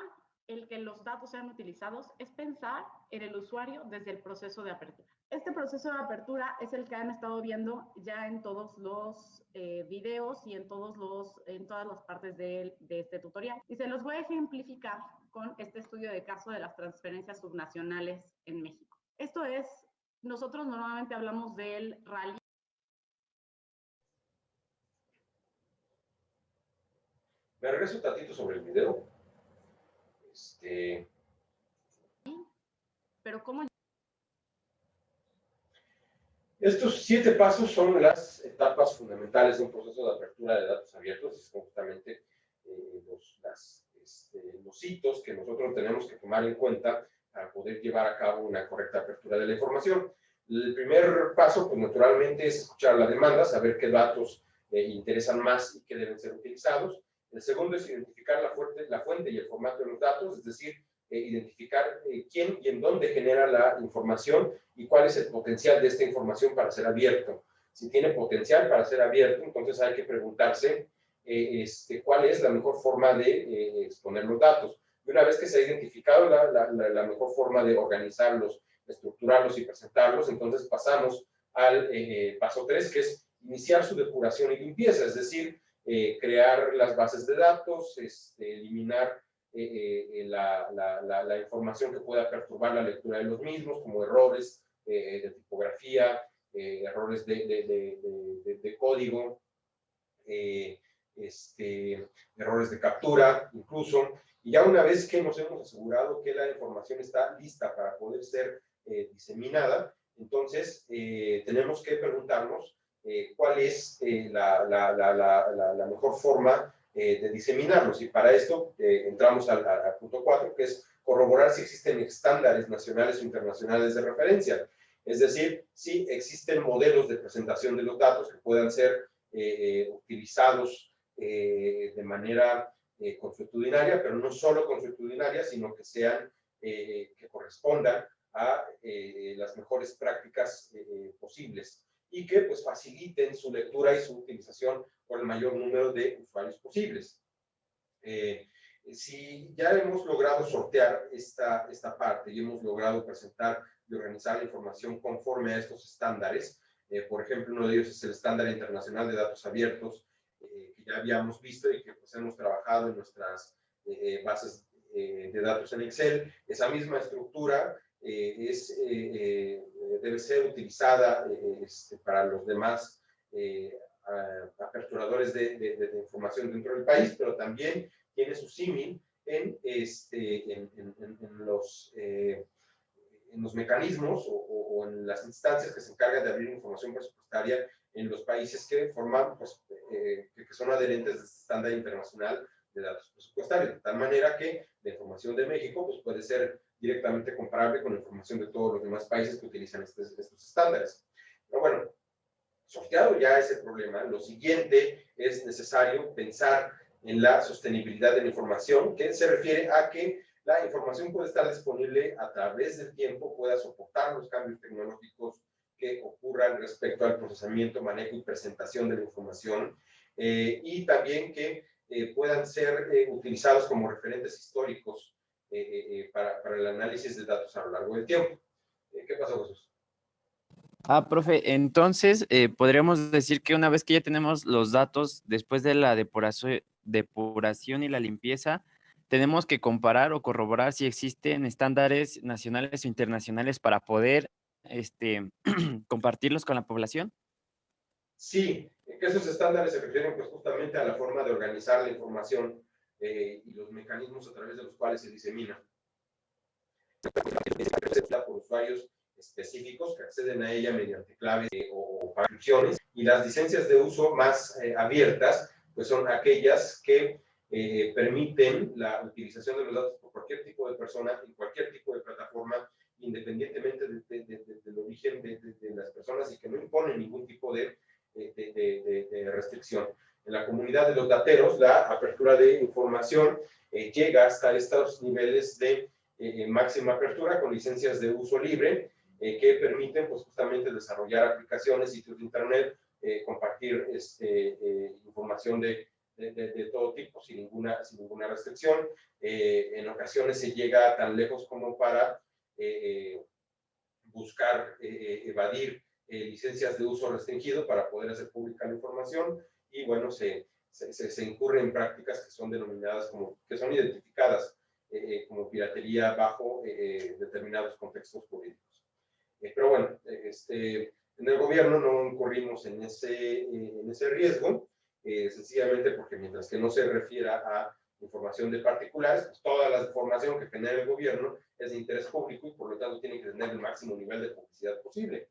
el que los datos sean utilizados es pensar en el usuario desde el proceso de apertura. Este proceso de apertura es el que han estado viendo ya en todos los videos y en todas las partes de este tutorial. Y se los voy a ejemplificar con este estudio de caso de las transferencias subnacionales en México. Esto es, nosotros normalmente hablamos del rally. Me regreso un tantito sobre el video. Pero ¿cómo? Estos 7 pasos son las etapas fundamentales de un proceso de apertura de datos abiertos. Es justamente los hitos que nosotros tenemos que tomar en cuenta para poder llevar a cabo una correcta apertura de la información. El primer paso, pues naturalmente, es escuchar la demanda, saber qué datos interesan más y que deben ser utilizados. El segundo es identificar la fuente y el formato de los datos, es decir, identificar quién y en dónde genera la información y cuál es el potencial de esta información para ser abierto. Si tiene potencial para ser abierto, entonces hay que preguntarse cuál es la mejor forma de exponer los datos. Y una vez que se ha identificado la mejor forma de organizarlos, estructurarlos y presentarlos, entonces pasamos al paso 3, que es iniciar su depuración y limpieza, es decir, crear las bases de datos, eliminar la información que pueda perturbar la lectura de los mismos, como errores de tipografía, errores de código, errores de captura, incluso. Y ya una vez que nos hemos asegurado que la información está lista para poder ser diseminada, entonces tenemos que preguntarnos cuál es la mejor forma de diseminarlos. Y para esto entramos al punto 4, que es corroborar si existen estándares nacionales o internacionales de referencia. Es decir, si existen modelos de presentación de los datos que puedan ser utilizados de manera consuetudinaria, pero no solo consuetudinaria, sino que sean, que correspondan a las mejores prácticas posibles y que pues faciliten su lectura y su utilización por el mayor número de usuarios posibles. Si ya hemos logrado sortear esta parte y hemos logrado presentar y organizar la información conforme a estos estándares, por ejemplo, uno de ellos es el estándar internacional de datos abiertos, que ya habíamos visto y que pues, hemos trabajado en nuestras bases de datos en Excel. Esa misma estructura debe ser utilizada para los demás aperturadores de información dentro del país, pero también tiene su símil en los mecanismos o en las instancias que se encargan de abrir información presupuestaria en los países que forman, pues, que son adherentes de este estándar internacional de datos presupuestarios, de tal manera que la información de México pues, puede ser directamente comparable con la información de todos los demás países que utilizan estos estándares. Pero bueno, sorteado ya ese problema, lo siguiente es necesario pensar en la sostenibilidad de la información, que se refiere a que la información puede estar disponible a través del tiempo, pueda soportar los cambios tecnológicos que ocurran respecto al procesamiento, manejo y presentación de la información, y también que puedan ser utilizados como referentes históricos para el análisis de datos a lo largo del tiempo. ¿Qué pasó, Jesús? Profe, entonces podríamos decir que una vez que ya tenemos los datos, después de la depuración y la limpieza, tenemos que comparar o corroborar si existen estándares nacionales o internacionales para poder compartirlos con la población. Sí, que esos estándares se refieren pues, justamente a la forma de organizar la información y los mecanismos a través de los cuales se disemina. Por usuarios específicos que acceden a ella mediante claves o inscripciones, y las licencias de uso más abiertas pues son aquellas que permiten la utilización de los datos por cualquier tipo de persona en cualquier tipo de plataforma, independientemente del origen de las personas, y que no imponen ningún tipo de restricción. En la comunidad de los dateros, la apertura de información llega hasta estos niveles de máxima apertura con licencias de uso libre que permiten pues, justamente desarrollar aplicaciones, sitios de internet, compartir información de todo tipo sin ninguna restricción. En ocasiones se llega tan lejos como para buscar evadir licencias de uso restringido para poder hacer pública la información, y bueno, se incurre en prácticas que son denominadas que son identificadas como piratería bajo determinados contextos jurídicos. Pero bueno, en el gobierno no incurrimos en ese riesgo, sencillamente porque mientras que no se refiera a información de particulares, pues toda la información que genera el gobierno es de interés público y por lo tanto tiene que tener el máximo nivel de publicidad posible.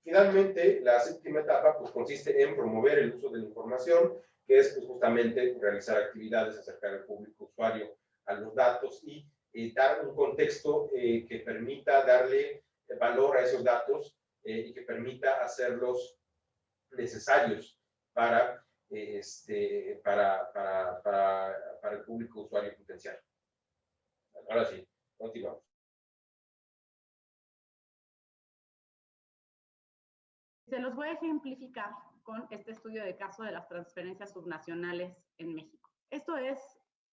Finalmente, la séptima etapa pues, consiste en promover el uso de la información, que es pues, justamente realizar actividades, acercar al público usuario a los datos y dar un contexto que permita darle valor a esos datos y que permita hacerlos necesarios para para el público usuario potencial. Ahora sí, continuamos. Se los voy a ejemplificar con este estudio de caso de las transferencias subnacionales en México. Esto es,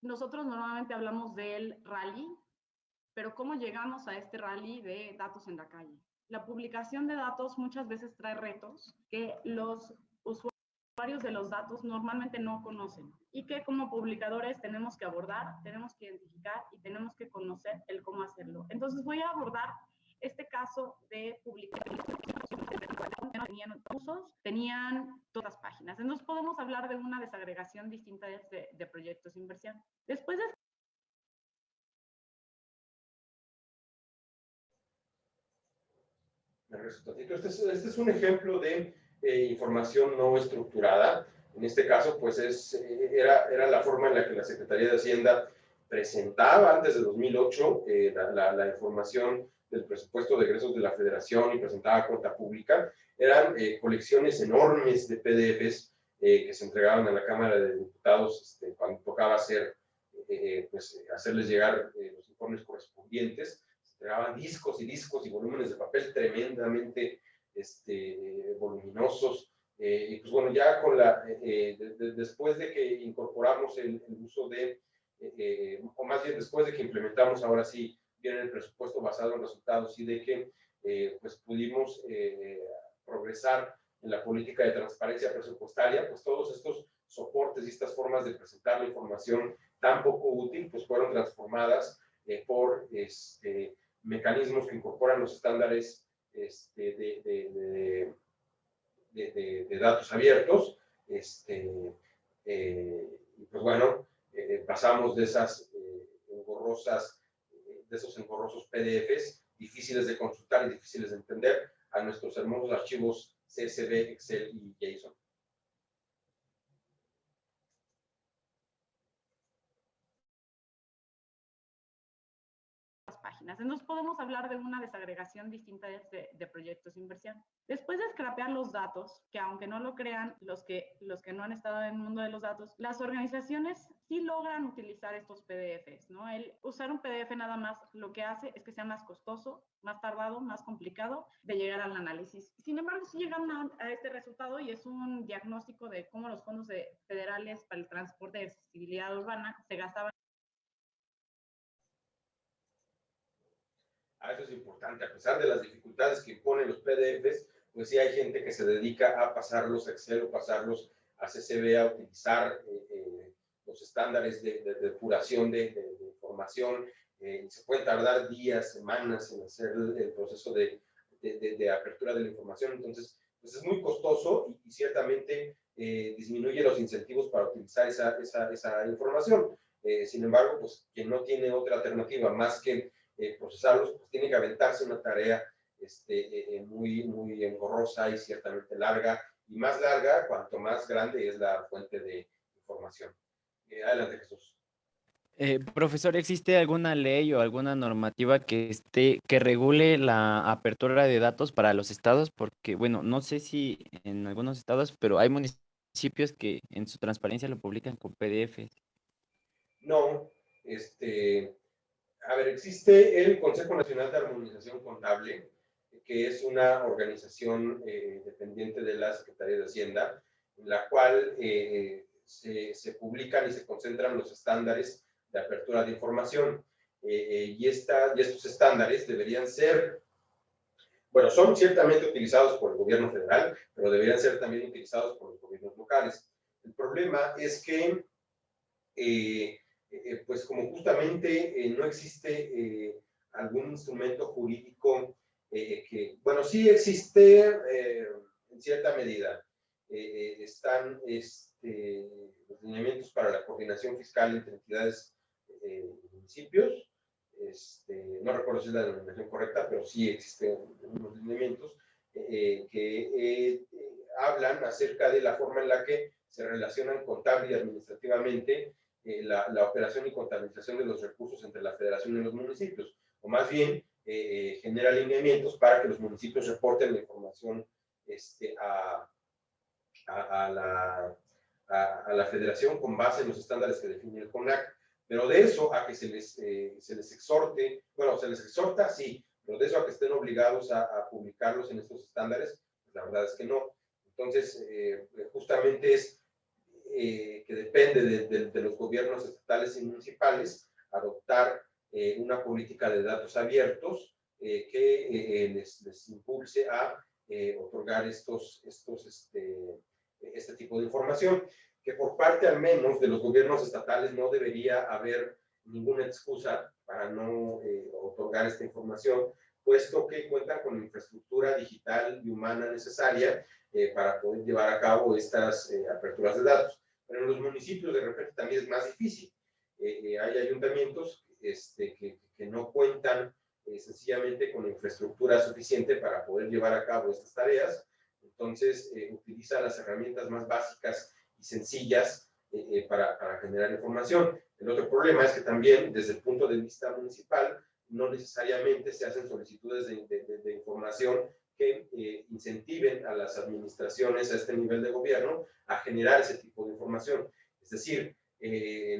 nosotros normalmente hablamos del rally, pero ¿cómo llegamos a este rally de datos en la calle? La publicación de datos muchas veces trae retos que los usuarios de los datos normalmente no conocen y que como publicadores tenemos que abordar, tenemos que identificar y tenemos que conocer el cómo hacerlo. Entonces voy a abordar este caso de publicación. Tenían usos, tenían todas las páginas. Entonces podemos hablar de una desagregación distinta de proyectos de inversión. Después de Este es un ejemplo de información no estructurada. En este caso, pues era la forma en la que la Secretaría de Hacienda presentaba antes de 2008 la información del presupuesto de egresos de la Federación y presentaba cuenta pública. Eran colecciones enormes de PDFs que se entregaban a la Cámara de Diputados cuando tocaba hacerles llegar los informes correspondientes. Entregaban discos y discos y volúmenes de papel tremendamente voluminosos. Y pues bueno, ya con después de que incorporamos el uso o más bien después de que implementamos ahora sí bien el presupuesto basado en resultados y de que pues pudimos progresar en la política de transparencia presupuestaria, pues todos estos soportes y estas formas de presentar la información tan poco útil, pues fueron transformadas por mecanismos que incorporan los estándares de datos abiertos. Y pues bueno, pasamos de esos engorrosos PDFs difíciles de consultar y difíciles de entender a nuestros hermosos archivos CSV, Excel y JSON. páginas. Entonces podemos hablar de una desagregación distinta de proyectos de inversión. Después de scrapear los datos, que aunque no lo crean los que no han estado en el mundo de los datos, las organizaciones sí logran utilizar estos PDFs, ¿no? El usar un PDF nada más lo que hace es que sea más costoso, más tardado, más complicado de llegar al análisis. Sin embargo, sí llegan a este resultado y es un diagnóstico de cómo los fondos federales para el transporte de accesibilidad urbana se gastaban. Eso es importante, a pesar de las dificultades que imponen los PDFs, pues sí hay gente que se dedica a pasarlos a Excel o pasarlos a CSV, a utilizar los estándares de depuración de información. Se puede tardar días, semanas en hacer el proceso de apertura de la información, entonces pues es muy costoso y ciertamente disminuye los incentivos para utilizar esa información. Sin embargo, pues quien no tiene otra alternativa más que procesarlos, pues tiene que aventarse una tarea muy engorrosa y ciertamente larga, y más larga cuanto más grande es la fuente de información. Adelante, Jesús. Profesor, ¿existe alguna ley o alguna normativa que regule la apertura de datos para los estados? Porque, bueno, no sé si en algunos estados, pero hay municipios que en su transparencia lo publican con PDFs. No, a ver, existe el Consejo Nacional de Armonización Contable, que es una organización dependiente de la Secretaría de Hacienda, en la cual se publican y se concentran los estándares de apertura de información. Y estos estándares deberían ser, bueno, son ciertamente utilizados por el gobierno federal, pero deberían ser también utilizados por los gobiernos locales. El problema es que pues como justamente no existe algún instrumento jurídico bueno, sí existe en cierta medida. Están los lineamientos para la coordinación fiscal entre entidades y municipios. No recuerdo si es la denominación correcta, pero sí existen unos lineamientos que hablan acerca de la forma en la que se relacionan contable y administrativamente la operación y contabilización de los recursos entre la federación y los municipios, o más bien genera lineamientos para que los municipios reporten la información a la federación con base en los estándares que define el CONAC. Pero de eso a que se les exhorte, bueno, se les exhorta, sí, pero de eso a que estén obligados a publicarlos en estos estándares, pues la verdad es que no. Entonces, justamente es que depende de los gobiernos estatales y municipales adoptar una política de datos abiertos que les impulse a otorgar este tipo de información, que por parte al menos de los gobiernos estatales no debería haber ninguna excusa para no otorgar esta información, puesto que cuentan con la infraestructura digital y humana necesaria para poder llevar a cabo estas aperturas de datos. Pero en los municipios de repente también es más difícil. Hay ayuntamientos que no cuentan sencillamente con la infraestructura suficiente para poder llevar a cabo estas tareas. Entonces, utiliza las herramientas más básicas y sencillas para generar información. El otro problema es que también, desde el punto de vista municipal, no necesariamente se hacen solicitudes de información que incentiven a las administraciones a este nivel de gobierno a generar ese tipo de información. Es decir,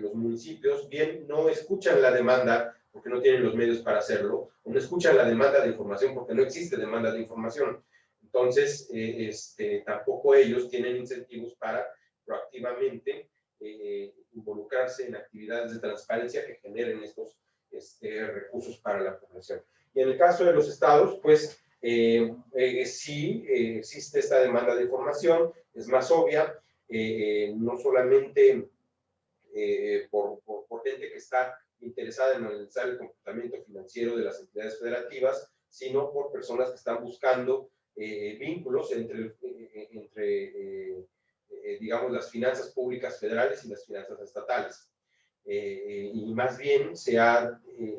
los municipios bien no escuchan la demanda porque no tienen los medios para hacerlo, o no escuchan la demanda de información porque no existe demanda de información. Entonces, tampoco ellos tienen incentivos para proactivamente involucrarse en actividades de transparencia que generen estos recursos para la población. Y en el caso de los estados, pues sí existe esta demanda de información, es más obvia, no solamente por gente que está interesada en analizar el comportamiento financiero de las entidades federativas, sino por personas que están buscando vínculos entre digamos, las finanzas públicas federales y las finanzas estatales. Y más bien,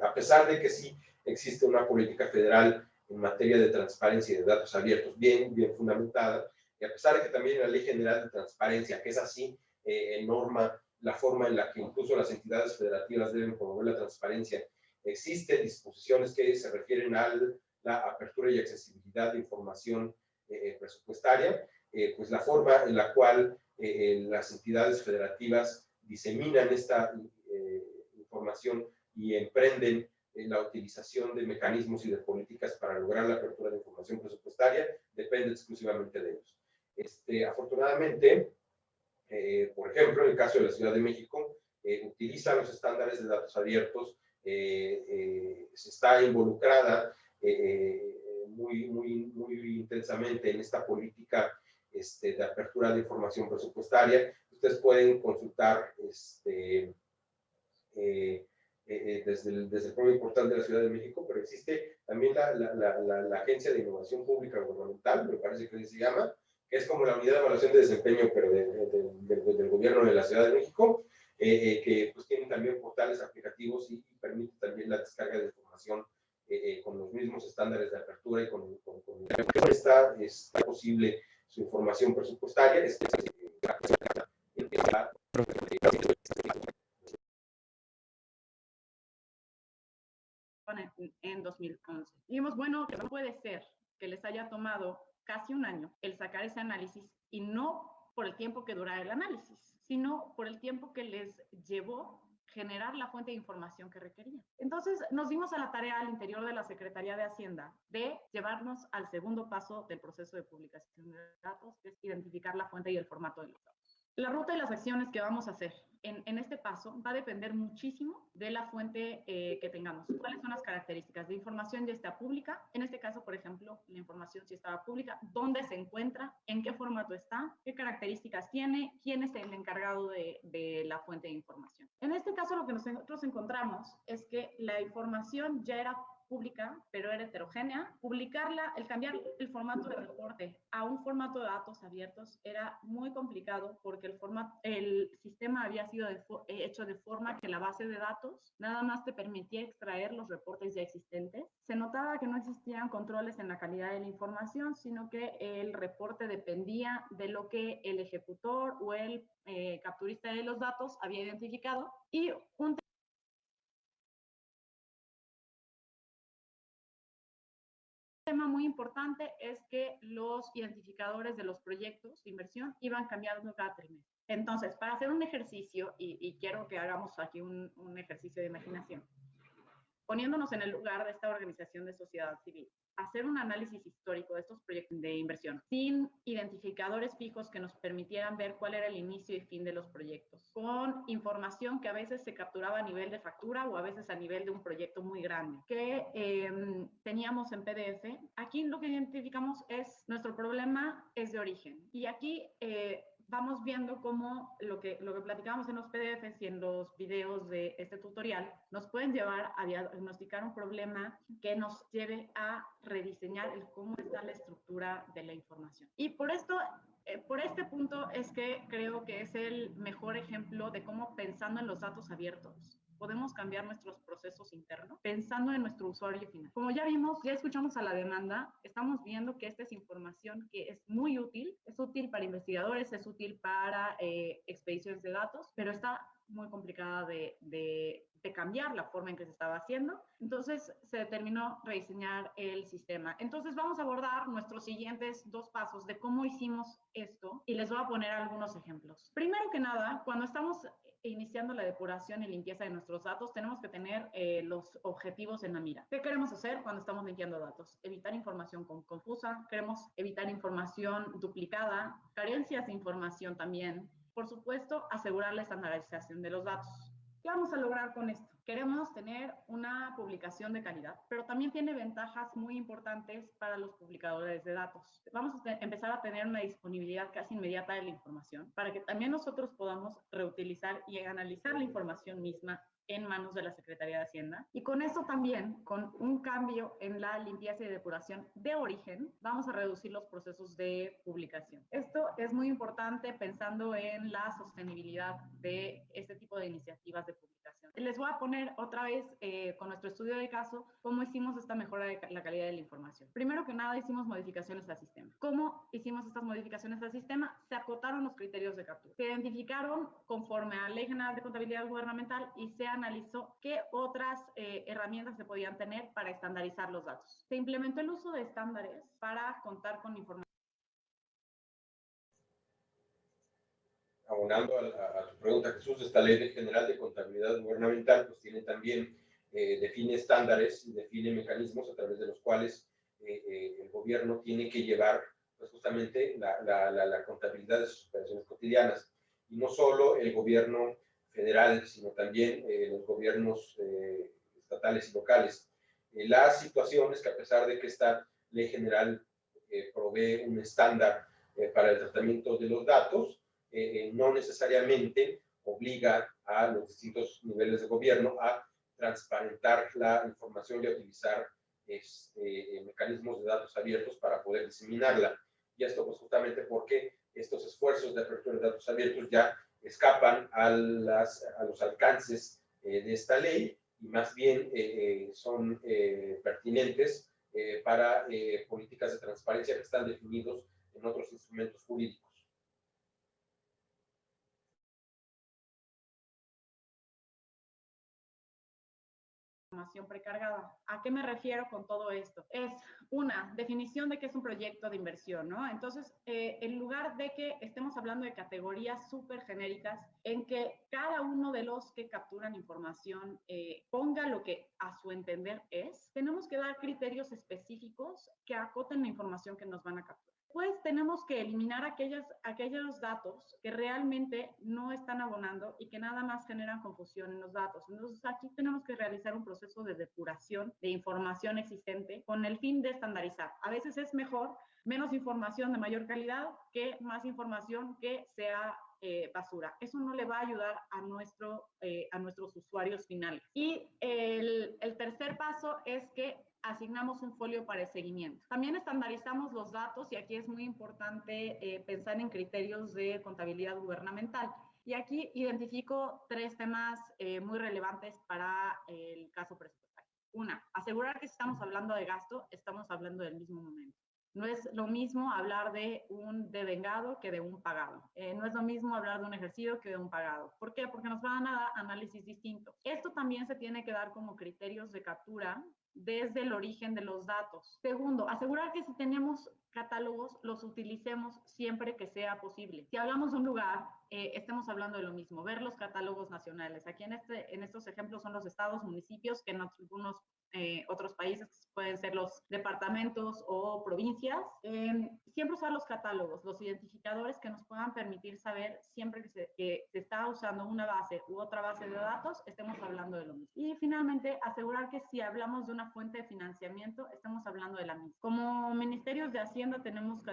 a pesar de que sí existe una política federal en materia de transparencia y de datos abiertos bien fundamentada, y a pesar de que también la Ley General de Transparencia, que es así, norma la forma en la que incluso las entidades federativas deben promover la transparencia, existen disposiciones que se refieren a la apertura y accesibilidad de información presupuestaria, pues la forma en la cual las entidades federativas diseminan esta información y emprenden la utilización de mecanismos y de políticas para lograr la apertura de información presupuestaria depende exclusivamente de ellos. Afortunadamente, por ejemplo, en el caso de la Ciudad de México, utiliza los estándares de datos abiertos, se está involucrada muy intensamente en esta política de apertura de información presupuestaria. Ustedes pueden consultar desde el propio portal de la Ciudad de México, pero existe también la Agencia de Innovación Pública Gubernamental, me parece que se llama, que es como la unidad de evaluación de desempeño, pero del gobierno de la Ciudad de México, que pues tienen también portales aplicativos y permite también la descarga de información con los mismos estándares de apertura y con está posible su información presupuestaria. En 2011. Y vimos, bueno, que no puede ser que les haya tomado casi un año el sacar ese análisis, y no por el tiempo que dura el análisis, sino por el tiempo que les llevó generar la fuente de información que requerían. Entonces nos dimos a la tarea al interior de la Secretaría de Hacienda de llevarnos al segundo paso del proceso de publicación de datos, que es identificar la fuente y el formato de los datos. La ruta y las acciones que vamos a hacer en este paso va a depender muchísimo de la fuente que tengamos. ¿Cuáles son las características? La información ya está pública. En este caso, por ejemplo, la información sí estaba pública. ¿Dónde se encuentra? ¿En qué formato está? ¿Qué características tiene? ¿Quién es el encargado de la fuente de información? En este caso, lo que nosotros encontramos es que la información ya era pública, pero era heterogénea. Publicarla, el cambiar el formato de reporte a un formato de datos abiertos era muy complicado porque el sistema había sido hecho de forma que la base de datos nada más te permitía extraer los reportes ya existentes. Se notaba que no existían controles en la calidad de la información, sino que el reporte dependía de lo que el ejecutor o el capturista de los datos había identificado. Y un tema muy importante es que los identificadores de los proyectos de inversión iban cambiando cada trimestre. Entonces, para hacer un ejercicio, y quiero que hagamos aquí un ejercicio de imaginación, poniéndonos en el lugar de esta organización de sociedad civil, hacer un análisis histórico de estos proyectos de inversión, sin identificadores fijos que nos permitieran ver cuál era el inicio y fin de los proyectos, con información que a veces se capturaba a nivel de factura o a veces a nivel de un proyecto muy grande, que teníamos en PDF. Aquí lo que identificamos es nuestro problema es de origen. Y aquí vamos viendo cómo lo que platicábamos en los PDFs y en los videos de este tutorial nos pueden llevar a diagnosticar un problema que nos lleve a rediseñar el cómo está la estructura de la información. Y por esto, por este punto es que creo que es el mejor ejemplo de cómo, pensando en los datos abiertos, podemos cambiar nuestros procesos internos pensando en nuestro usuario final. Como ya vimos, ya escuchamos a la demanda, estamos viendo que esta es información que es muy útil, es útil para investigadores, es útil para expediciones de datos, pero está muy complicada de cambiar la forma en que se estaba haciendo. Entonces se determinó rediseñar el sistema. Entonces vamos a abordar nuestros siguientes 2 pasos de cómo hicimos esto y les voy a poner algunos ejemplos. Primero que nada, cuando estamos iniciando la depuración y limpieza de nuestros datos, tenemos que tener los objetivos en la mira. ¿Qué queremos hacer cuando estamos limpiando datos? Evitar información confusa, queremos evitar información duplicada, carencias de información también. Por supuesto, asegurar la estandarización de los datos. ¿Qué vamos a lograr con esto? Queremos tener una publicación de calidad, pero también tiene ventajas muy importantes para los publicadores de datos. Vamos a empezar a tener una disponibilidad casi inmediata de la información para que también nosotros podamos reutilizar y analizar la información misma en manos de la Secretaría de Hacienda. Y con esto también, con un cambio en la limpieza y depuración de origen, vamos a reducir los procesos de publicación. Esto es muy importante pensando en la sostenibilidad de este tipo de iniciativas de publicación. Les voy a poner otra vez con nuestro estudio de caso cómo hicimos esta mejora de la calidad de la información. Primero que nada, hicimos modificaciones al sistema. ¿Cómo hicimos estas modificaciones al sistema? Se acotaron los criterios de captura. Se identificaron conforme a la Ley General de Contabilidad Gubernamental y se analizó qué otras herramientas se podían tener para estandarizar los datos. Se implementó el uso de estándares para contar con información. Abonando a tu pregunta, Jesús, esta Ley General de Contabilidad Gubernamental pues tiene también, define estándares y define mecanismos a través de los cuales el gobierno tiene que llevar pues, justamente la contabilidad de sus operaciones cotidianas. Y no solo el gobierno federal, sino también los gobiernos estatales y locales. La situación es que a pesar de que esta Ley General provee un estándar para el tratamiento de los datos, no necesariamente obliga a los distintos niveles de gobierno a transparentar la información y a utilizar mecanismos de datos abiertos para poder diseminarla. Y esto pues justamente porque estos esfuerzos de apertura de datos abiertos ya escapan a los alcances de esta ley y más bien son pertinentes para políticas de transparencia que están definidos en otros instrumentos jurídicos. Información precargada. ¿A qué me refiero con todo esto? Es una definición de qué es un proyecto de inversión, ¿no? Entonces, en lugar de que estemos hablando de categorías súper genéricas, en que cada uno de los que capturan información ponga lo que a su entender es, tenemos que dar criterios específicos que acoten la información que nos van a capturar. Pues tenemos que eliminar aquellos datos que realmente no están abonando y que nada más generan confusión en los datos. Entonces aquí tenemos que realizar un proceso de depuración de información existente con el fin de estandarizar. A veces es mejor menos información de mayor calidad que más información que sea basura. Eso no le va a ayudar a nuestros usuarios finales. Y el tercer paso es que asignamos un folio para el seguimiento. También estandarizamos los datos y aquí es muy importante pensar en criterios de contabilidad gubernamental. Y aquí identifico 3 temas muy relevantes para el caso presupuestario. Una, asegurar que si estamos hablando de gasto, estamos hablando del mismo momento. No es lo mismo hablar de un devengado que de un pagado. No es lo mismo hablar de un ejercido que de un pagado. ¿Por qué? Porque nos van a dar análisis distintos. Esto también se tiene que dar como criterios de captura desde el origen de los datos. Segundo, asegurar que si tenemos catálogos, los utilicemos siempre que sea posible. Si hablamos de un lugar, estemos hablando de lo mismo, ver los catálogos nacionales. Aquí en estos ejemplos son los estados, municipios, que en algunos otros países pueden ser los departamentos o provincias. Siempre usar los catálogos, los identificadores que nos puedan permitir saber siempre que se está usando una base u otra base de datos, estemos hablando de lo mismo. Y finalmente, asegurar que si hablamos de una fuente de financiamiento, estemos hablando de la misma. Como ministerios de Hacienda tenemos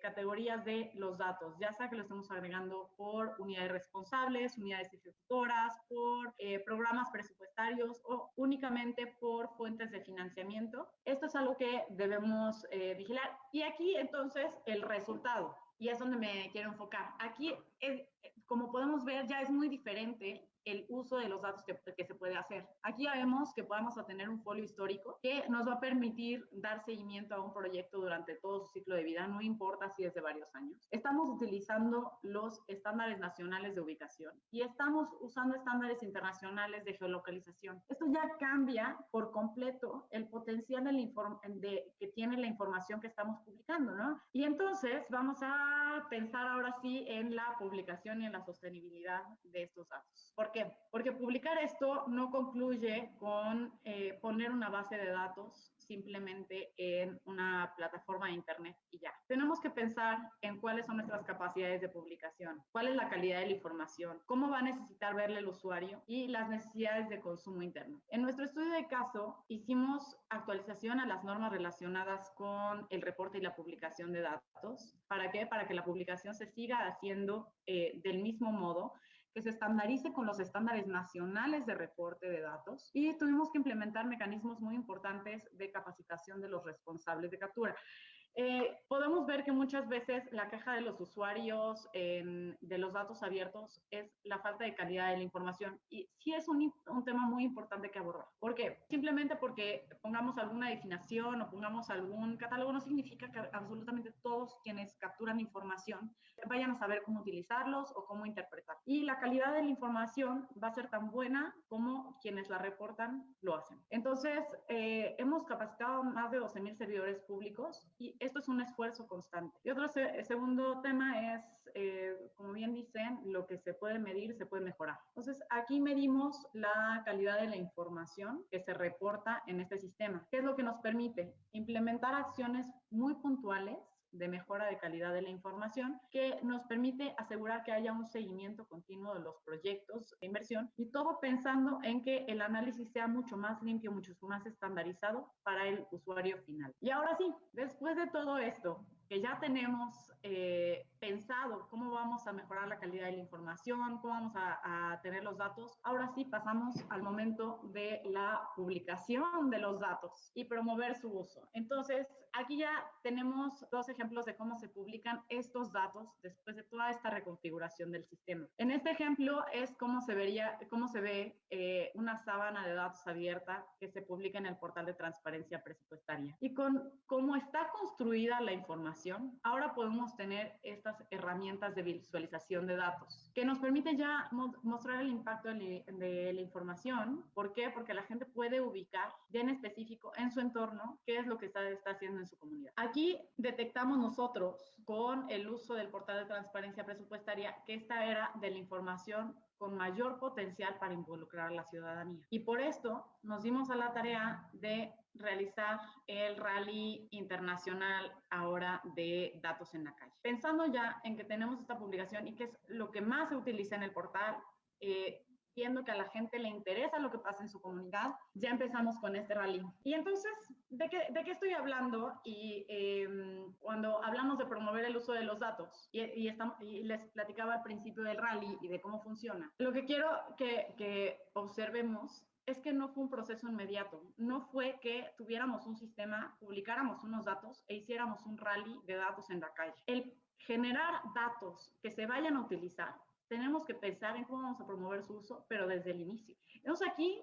categorías de los datos, ya sea que lo estemos agregando por unidades responsables, unidades ejecutoras, por programas presupuestarios o únicamente por fuentes de financiamiento. Esto es algo que debemos vigilar. Y aquí entonces el resultado, y es donde me quiero enfocar. Aquí, como podemos ver, ya es muy diferente el uso de los datos que se puede hacer. Aquí ya vemos que podemos obtener un folio histórico que nos va a permitir dar seguimiento a un proyecto durante todo su ciclo de vida, no importa si es de varios años. Estamos utilizando los estándares nacionales de ubicación y estamos usando estándares internacionales de geolocalización. Esto ya cambia por completo el potencial que tiene la información que estamos publicando, ¿no? Y entonces vamos a pensar ahora sí en la publicación y en la sostenibilidad de estos datos. ¿Por qué? Porque publicar esto no concluye con poner una base de datos simplemente en una plataforma de internet y ya. Tenemos que pensar en cuáles son nuestras capacidades de publicación, cuál es la calidad de la información, cómo va a necesitar verle el usuario y las necesidades de consumo interno. En nuestro estudio de caso hicimos actualización a las normas relacionadas con el reporte y la publicación de datos. ¿Para qué? Para que la publicación se siga haciendo del mismo modo, que se estandarice con los estándares nacionales de reporte de datos y tuvimos que implementar mecanismos muy importantes de capacitación de los responsables de captura. Podemos ver que muchas veces la queja de los usuarios de los datos abiertos es la falta de calidad de la información y sí es un tema muy importante que abordar. ¿Por qué? Simplemente porque pongamos alguna definición o pongamos algún catálogo no significa que absolutamente todos quienes capturan información vayan a saber cómo utilizarlos o cómo interpretar. Y la calidad de la información va a ser tan buena como quienes la reportan lo hacen. Entonces, hemos capacitado a más de 12,000 servidores públicos y esto es un esfuerzo constante. Y otro segundo tema es, como bien dicen, lo que se puede medir se puede mejorar. Entonces, aquí medimos la calidad de la información que se reporta en este sistema. ¿Qué es lo que nos permite? Implementar acciones muy puntuales de mejora de calidad de la información que nos permite asegurar que haya un seguimiento continuo de los proyectos de inversión y todo pensando en que el análisis sea mucho más limpio, mucho más estandarizado para el usuario final. Y ahora sí, después de todo esto, que ya tenemos pensado cómo vamos a mejorar la calidad de la información, cómo vamos a tener los datos, ahora sí pasamos al momento de la publicación de los datos y promover su uso. Entonces, aquí ya tenemos dos ejemplos de cómo se publican estos datos después de toda esta reconfiguración del sistema. En este ejemplo es cómo se ve una sábana de datos abierta que se publica en el portal de transparencia presupuestaria. Y con cómo está construida la información, ahora podemos tener estas herramientas de visualización de datos que nos permiten ya mostrar el impacto de la información. ¿Por qué? Porque la gente puede ubicar ya en específico en su entorno qué es lo que está haciendo en su comunidad. Aquí detectamos nosotros con el uso del portal de transparencia presupuestaria que esta era de la información con mayor potencial para involucrar a la ciudadanía. Y por esto nos dimos a la tarea de realizar el rally internacional ahora de datos en la calle. Pensando ya en que tenemos esta publicación y que es lo que más se utiliza en el portal, viendo que a la gente le interesa lo que pasa en su comunidad, ya empezamos con este rally. Y entonces, ¿de qué estoy hablando? Y cuando hablamos de promover el uso de los datos, y les platicaba al principio del rally y de cómo funciona, lo que quiero que observemos es que no fue un proceso inmediato, no fue que tuviéramos un sistema, publicáramos unos datos e hiciéramos un rally de datos en la calle. El generar datos que se vayan a utilizar tenemos que pensar en cómo vamos a promover su uso, pero desde el inicio. Entonces aquí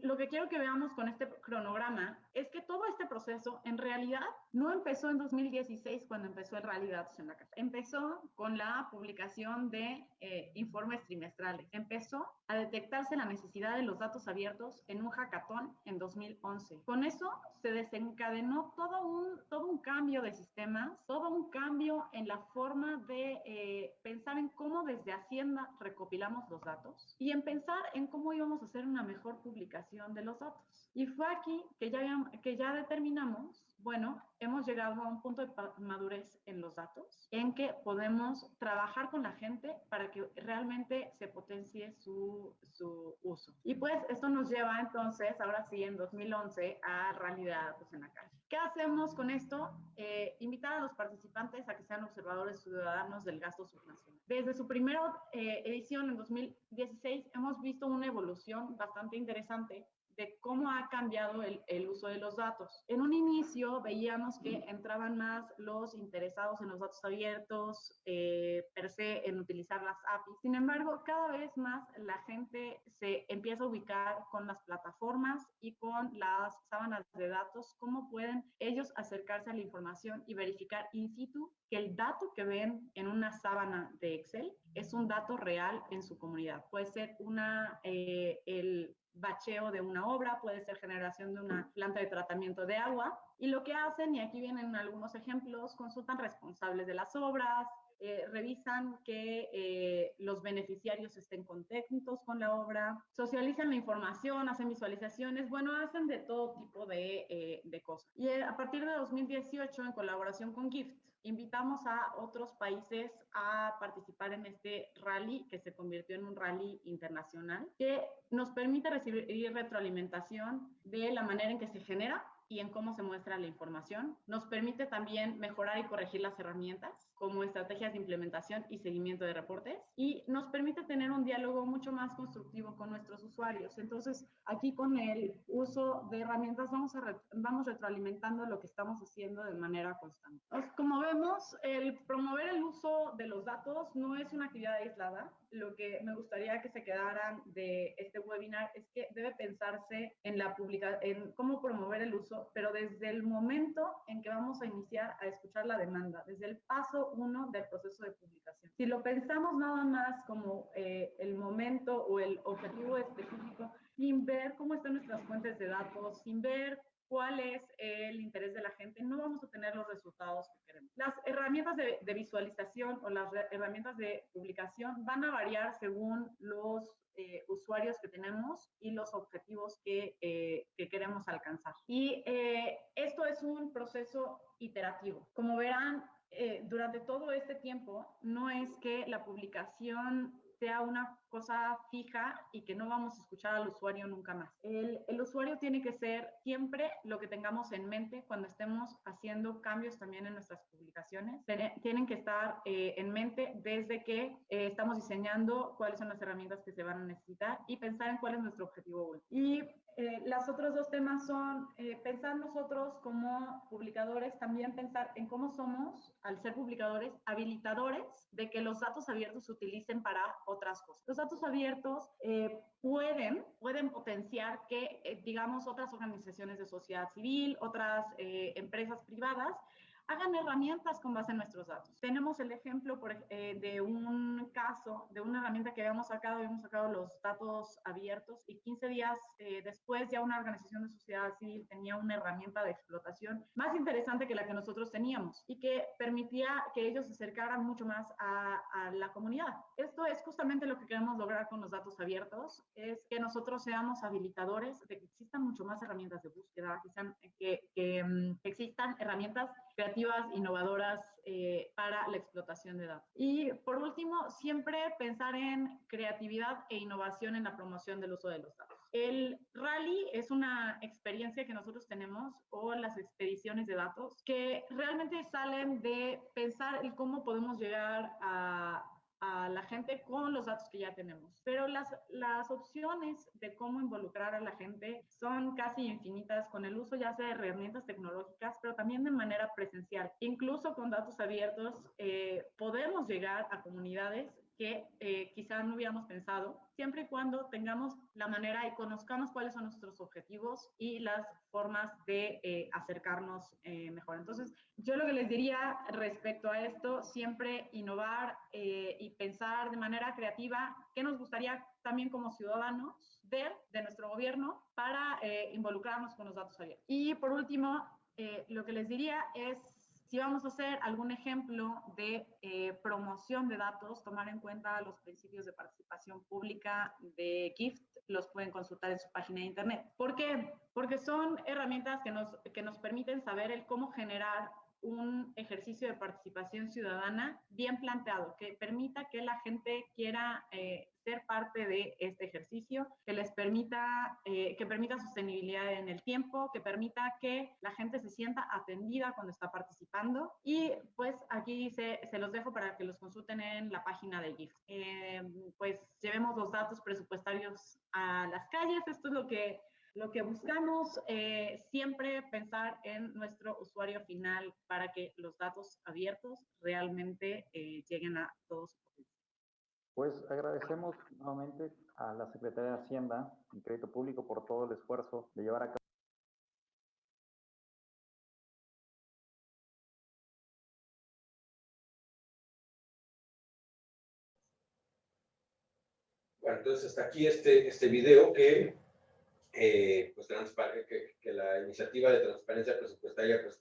lo que quiero que veamos con este cronograma es que todo este proceso en realidad no empezó en 2016 cuando empezó el Rally de Datos en la Casa. Empezó con la publicación de informes trimestrales. Empezó a detectarse la necesidad de los datos abiertos en un hackathon en 2011. Con eso se desencadenó todo un cambio de sistemas, todo un cambio en la forma de pensar en cómo desde Hacienda recopilamos los datos y en pensar en cómo íbamos a hacer una mejor publicación de los datos. Y fue aquí que ya determinamos, bueno, hemos llegado a un punto de madurez en los datos, en que podemos trabajar con la gente para que realmente se potencie su uso. Y pues esto nos lleva entonces, ahora sí, en 2011, a Rally de Datos en la Calle. ¿Qué hacemos con esto? Invitar a los participantes a que sean observadores ciudadanos del gasto subnacional. Desde su primera edición en 2016 hemos visto una evolución bastante interesante de cómo ha cambiado el uso de los datos. En un inicio veíamos que entraban más los interesados en los datos abiertos, per se en utilizar las APIs. Sin embargo, cada vez más la gente se empieza a ubicar con las plataformas y con las sábanas de datos, cómo pueden ellos acercarse a la información y verificar in situ que el dato que ven en una sábana de Excel es un dato real en su comunidad. Puede ser el bacheo de una obra, puede ser generación de una planta de tratamiento de agua, y lo que hacen, y aquí vienen algunos ejemplos, consultan responsables de las obras, revisan que los beneficiarios estén contentos con la obra, socializan la información, hacen visualizaciones, bueno, hacen de todo tipo de cosas. Y a partir de 2018, en colaboración con GIFT, invitamos a otros países a participar en este rally que se convirtió en un rally internacional que nos permite recibir retroalimentación de la manera en que se genera y en cómo se muestra la información. Nos permite también mejorar y corregir las herramientas como estrategias de implementación y seguimiento de reportes, y nos permite tener un diálogo mucho más constructivo con nuestros usuarios. Entonces, aquí con el uso de herramientas vamos retroalimentando lo que estamos haciendo de manera constante. Entonces, como vemos, el promover el uso de los datos no es una actividad aislada. Lo que me gustaría que se quedaran de este webinar es que debe pensarse en cómo promover el uso, pero desde el momento en que vamos a iniciar a escuchar la demanda, desde el paso 1 del proceso de publicación. Si lo pensamos nada más como el momento o el objetivo específico, sin ver cómo están nuestras fuentes de datos, sin ver cuál es el interés de la gente, no vamos a tener los resultados que queremos. Las herramientas de visualización o las herramientas de publicación van a variar según los usuarios que tenemos y los objetivos que queremos alcanzar. Y esto es un proceso iterativo. Como verán, durante todo este tiempo, no es que la publicación sea una cosa fija y que no vamos a escuchar al usuario nunca más. El usuario tiene que ser siempre lo que tengamos en mente cuando estemos haciendo cambios también en nuestras publicaciones. Tienen que estar en mente desde que estamos diseñando cuáles son las herramientas que se van a necesitar y pensar en cuál es nuestro objetivo último. Y los otros dos temas son pensar nosotros como publicadores, también pensar en cómo somos, al ser publicadores, habilitadores de que los datos abiertos se utilicen para otras cosas. Los datos abiertos pueden potenciar que, digamos, otras organizaciones de sociedad civil, otras empresas privadas, hagan herramientas con base en nuestros datos. Tenemos el ejemplo de un caso, de una herramienta que habíamos sacado los datos abiertos y 15 días después ya una organización de sociedad civil tenía una herramienta de explotación más interesante que la que nosotros teníamos y que permitía que ellos se acercaran mucho más a la comunidad. Esto es justamente lo que queremos lograr con los datos abiertos, es que nosotros seamos habilitadores de que existan mucho más herramientas de búsqueda, que existan herramientas creativas, innovadoras para la explotación de datos. Y por último, siempre pensar en creatividad e innovación en la promoción del uso de los datos. El rally es una experiencia que nosotros tenemos, o las expediciones de datos, que realmente salen de pensar en cómo podemos llegar a la gente con los datos que ya tenemos. Pero las opciones de cómo involucrar a la gente son casi infinitas con el uso ya sea de herramientas tecnológicas, pero también de manera presencial. Incluso con datos abiertos podemos llegar a comunidades que quizás no hubiéramos pensado, siempre y cuando tengamos la manera y conozcamos cuáles son nuestros objetivos y las formas de acercarnos mejor. Entonces, yo lo que les diría respecto a esto, siempre innovar y pensar de manera creativa qué nos gustaría también como ciudadanos ver de nuestro gobierno para involucrarnos con los datos abiertos. Y por último, lo que les diría es, si vamos a hacer algún ejemplo de promoción de datos, tomar en cuenta los principios de participación pública de GIFT, los pueden consultar en su página de internet. ¿Por qué? Porque son herramientas que nos permiten saber el cómo generar un ejercicio de participación ciudadana bien planteado, que permita que la gente quiera ser parte de este ejercicio, que les permita, que permita sostenibilidad en el tiempo, que permita que la gente se sienta atendida cuando está participando. Y pues aquí se los dejo para que los consulten en la página de GIFT. Pues llevemos los datos presupuestarios a las calles. Esto es lo que buscamos, siempre pensar en nuestro usuario final para que los datos abiertos realmente lleguen a todos. Pues agradecemos nuevamente a la Secretaría de Hacienda y Crédito Público por todo el esfuerzo de llevar a cabo. Bueno, entonces hasta aquí este video que pues, que la iniciativa de transparencia presupuestaria pues,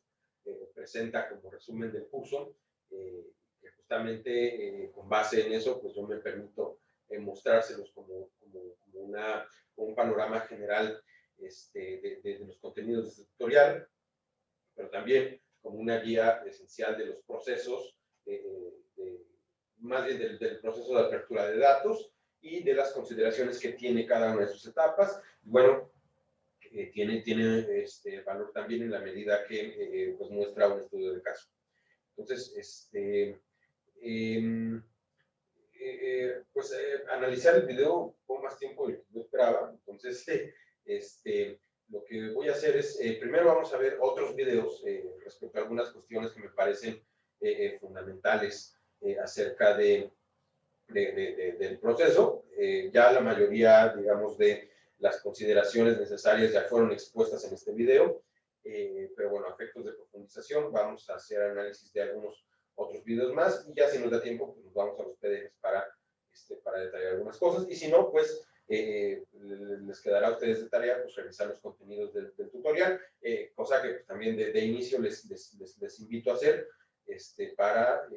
presenta como resumen del curso, que justamente con base en eso, pues yo me permito mostrárselos como un panorama general de los contenidos del tutorial, pero también como una guía esencial de los procesos, más bien del proceso de apertura de datos y de las consideraciones que tiene cada una de sus etapas. Bueno, tiene valor también en la medida que pues muestra un estudio de caso. Entonces, analizar el video con más tiempo del que yo esperaba. Entonces, lo que voy a hacer es, primero vamos a ver otros videos respecto a algunas cuestiones que me parecen fundamentales acerca del proceso. Ya la mayoría, digamos, de las consideraciones necesarias ya fueron expuestas en este video, pero bueno, a efectos de profundización vamos a hacer análisis de algunos otros videos más y ya si nos da tiempo pues nos vamos a los PDFs para detallar algunas cosas y si no, pues les quedará a ustedes de tarea pues revisar los contenidos del tutorial, cosa que pues, también de inicio les invito a hacer para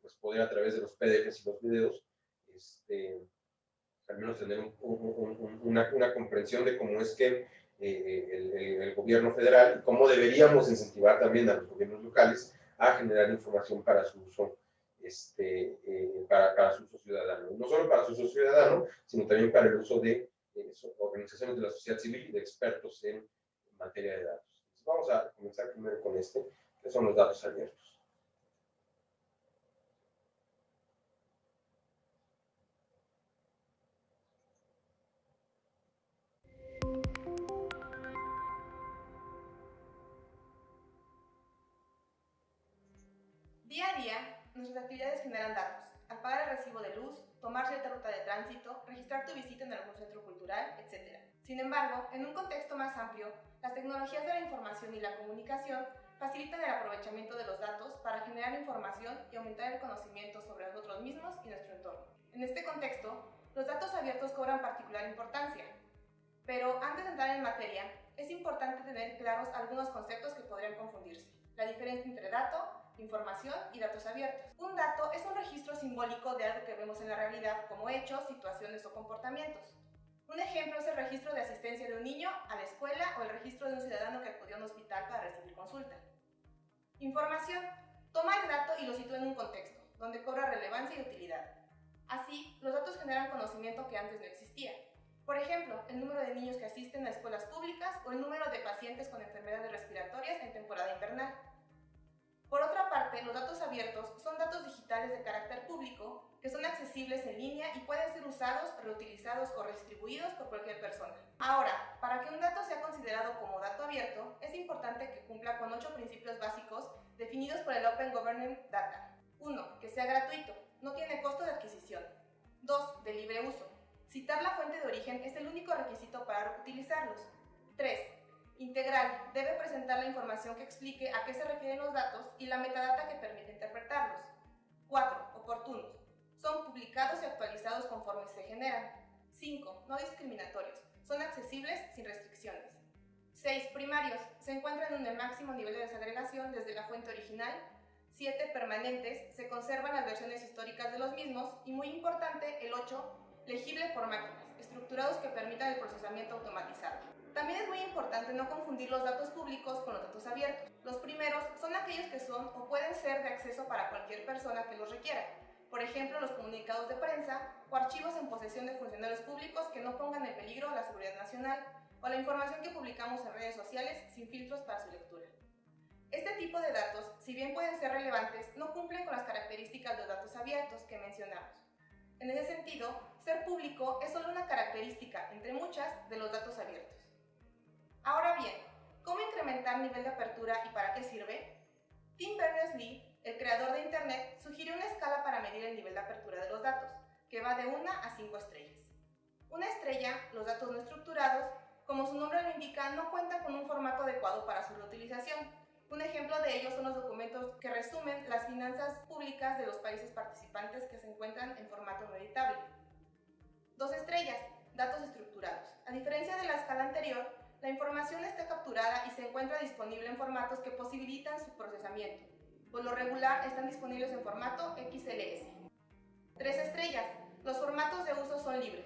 pues poder a través de los PDFs y los videos al menos tener una comprensión de cómo es que el gobierno federal, cómo deberíamos incentivar también a los gobiernos locales a generar información para su uso, para su uso ciudadano. No solo para su uso ciudadano, sino también para el uso de organizaciones de la sociedad civil y de expertos en materia de datos. Entonces, vamos a comenzar primero con que son los datos abiertos. Día a día, nuestras actividades generan datos. Al pagar el recibo de luz, tomar cierta ruta de tránsito, registrar tu visita en algún centro cultural, etc. Sin embargo, en un contexto más amplio, las tecnologías de la información y la comunicación facilitan el aprovechamiento de los datos para generar información y aumentar el conocimiento sobre nosotros mismos y nuestro entorno. En este contexto, los datos abiertos cobran particular importancia. Pero antes de entrar en materia, es importante tener claros algunos conceptos que podrían confundirse. La diferencia entre dato, información y datos abiertos. Un dato es un registro simbólico de algo que vemos en la realidad como hechos, situaciones o comportamientos. Un ejemplo es el registro de asistencia de un niño a la escuela o el registro de un ciudadano que acudió a un hospital para recibir consulta. Información toma el dato y lo sitúa en un contexto, donde cobra relevancia y utilidad. Así, los datos generan conocimiento que antes no existía. Por ejemplo, el número de niños que asisten a escuelas públicas o el número de pacientes con enfermedades respiratorias en temporada invernal. Por otra parte, los datos abiertos son datos digitales de carácter público que son accesibles en línea y pueden ser usados, reutilizados o redistribuidos por cualquier persona. Ahora, para que un dato sea considerado como dato abierto, es importante que cumpla con 8 principios básicos definidos por el Open Government Data. 1. Que sea gratuito, no tiene costo de adquisición. 2. De libre uso. Citar la fuente de origen es el único requisito para utilizarlos. 3. Integral. Debe presentar la información que explique a qué se refieren los datos y la metadata que permite interpretarlos. 4. Oportunos. Son publicados y actualizados conforme se generan. 5. No discriminatorios. Son accesibles sin restricciones. 6. Primarios. Se encuentran en el máximo nivel de desagregación desde la fuente original. 7. Permanentes. Se conservan las versiones históricas de los mismos. Y muy importante, el 8. Legible por máquinas, estructurados que permitan el procesamiento automatizado. También es muy importante no confundir los datos públicos con los datos abiertos. Los primeros son aquellos que son o pueden ser de acceso para cualquier persona que los requiera. Por ejemplo, los comunicados de prensa o archivos en posesión de funcionarios públicos que no pongan en peligro la seguridad nacional, o la información que publicamos en redes sociales sin filtros para su lectura. Este tipo de datos, si bien pueden ser relevantes, no cumplen con las características de los datos abiertos que mencionamos. En ese sentido, ser público es solo una característica, entre muchas, de los datos abiertos. Ahora bien, ¿cómo incrementar nivel de apertura y para qué sirve? Tim Berners-Lee, el creador de Internet, sugirió una escala para medir el nivel de apertura de los datos, que va de 1 a 5 estrellas. Una estrella, los datos no estructurados, como su nombre lo indica, no cuentan con un formato adecuado para su reutilización. Un ejemplo de ello son los documentos que resumen las finanzas públicas de los países participantes que se encuentran en formato no editable. 2 estrellas, datos estructurados. A diferencia de la escala anterior, la información está capturada y se encuentra disponible en formatos que posibilitan su procesamiento. Por lo regular, están disponibles en formato XLS. 3 estrellas, los formatos de uso son libres.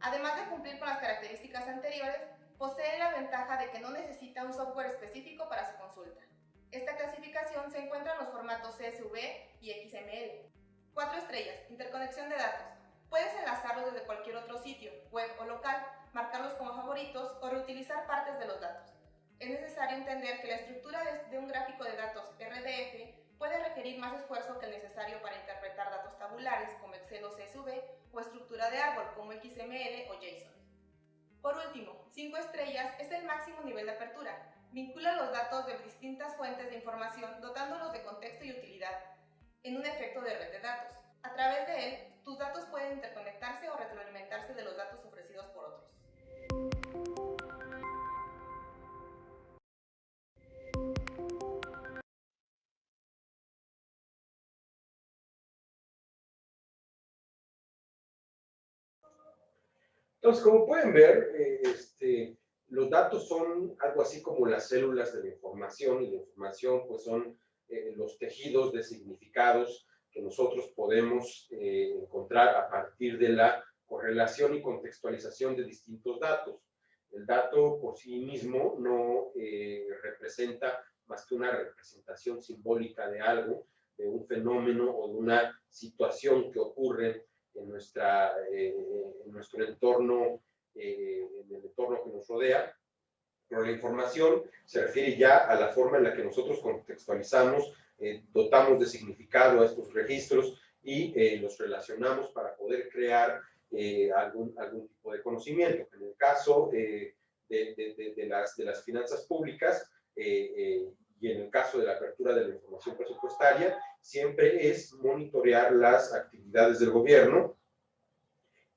Además de cumplir con las características anteriores, poseen la ventaja de que no necesita un software específico para su consulta. Esta clasificación se encuentra en los formatos CSV y XML. 4 estrellas, interconexión de datos. Puedes enlazarlos desde cualquier otro sitio, web o local, marcarlos como favoritos o reutilizar partes de los datos. Es necesario entender que la estructura de un gráfico de datos RDF puede requerir más esfuerzo que el necesario para interpretar datos tabulares como Excel o CSV o estructura de árbol como XML o JSON. Por último, 5 estrellas es el máximo nivel de apertura. Vincula los datos de distintas fuentes de información dotándolos de contexto y utilidad en un efecto de red de datos. A través de él, tus datos pueden interconectarse o retroalimentarse de los datos ofrecidos por otros. Entonces, como pueden ver, los datos son algo así como las células de la información, y la información pues son los tejidos de significados que nosotros podemos encontrar a partir de la correlación y contextualización de distintos datos. El dato por sí mismo no representa más que una representación simbólica de algo, de un fenómeno o de una situación que ocurre en nuestro entorno, en el entorno que nos rodea, pero la información se refiere ya a la forma en la que nosotros contextualizamos, dotamos de significado a estos registros y los relacionamos para poder crear algún tipo de conocimiento. En el caso de las finanzas públicas y en el caso de la apertura de la información presupuestaria, siempre es monitorear las actividades del gobierno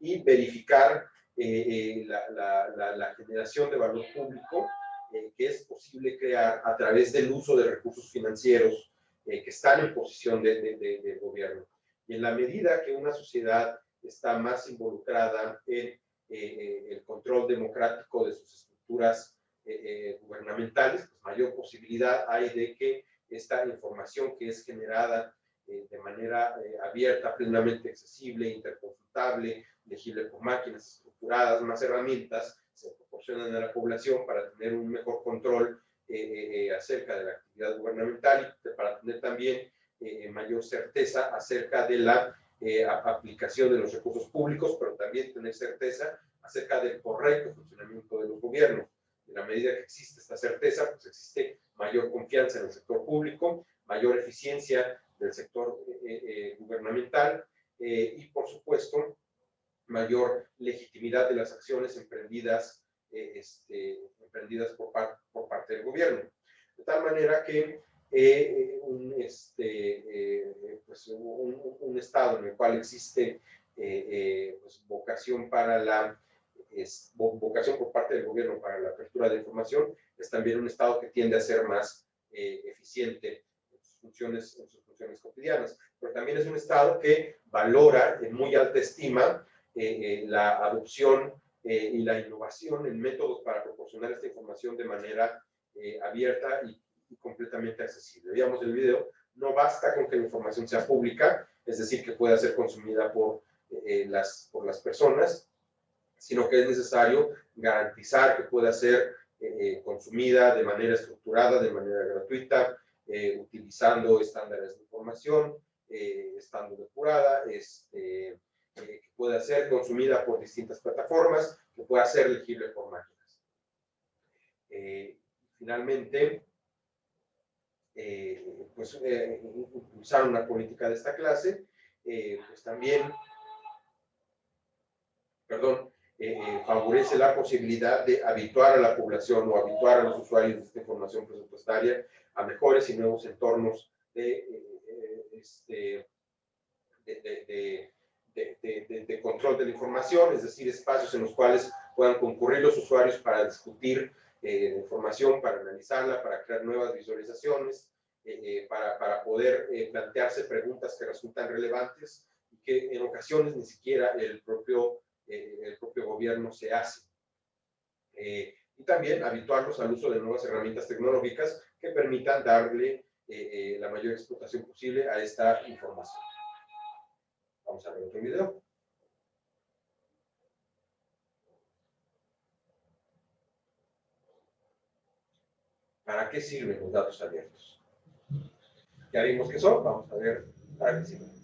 y verificar la generación de valor público que es posible crear a través del uso de recursos financieros que están en posición del gobierno. Y en la medida que una sociedad está más involucrada en el control democrático de sus estructuras gubernamentales, pues mayor posibilidad hay de que esta información que es generada de manera abierta, plenamente accesible, interconsultable, legible por máquinas estructuradas, más herramientas se proporcionan a la población para tener un mejor control acerca de la actividad gubernamental y para tener también mayor certeza acerca de la aplicación de los recursos públicos, pero también tener certeza acerca del correcto funcionamiento de los gobiernos. En la medida que existe esta certeza, pues existe mayor confianza en el sector público, mayor eficiencia del sector gubernamental y, por supuesto, mayor legitimidad de las acciones emprendidas por parte del gobierno. De tal manera que un Estado en el cual existe pues, vocación vocación por parte del gobierno para la apertura de información, es también un Estado que tiende a ser más eficiente en sus funciones cotidianas, pero también es un Estado que valora en muy alta estima la adopción y la innovación en métodos para proporcionar esta información de manera abierta y completamente accesible. Veamos el video. No basta con que la información sea pública, es decir, que pueda ser consumida por las personas, sino que es necesario garantizar que pueda ser consumida de manera estructurada, de manera gratuita, utilizando estándares de información, estando depurada, que pueda ser consumida por distintas plataformas, que pueda ser legible por máquinas. Finalmente, impulsar una política de esta clase, pues también, favorece la posibilidad de habituar a la población o habituar a los usuarios de esta información presupuestaria a mejores y nuevos entornos de control de la información, es decir, espacios en los cuales puedan concurrir los usuarios para discutir la información, para analizarla, para crear nuevas visualizaciones, para poder plantearse preguntas que resultan relevantes y que en ocasiones ni siquiera el propio gobierno se hace. Y también habituarnos al uso de nuevas herramientas tecnológicas que permitan darle la mayor explotación posible a esta información. Vamos a ver otro video. ¿Para qué sirven los datos abiertos? Ya vimos qué son, vamos a ver para qué sirven.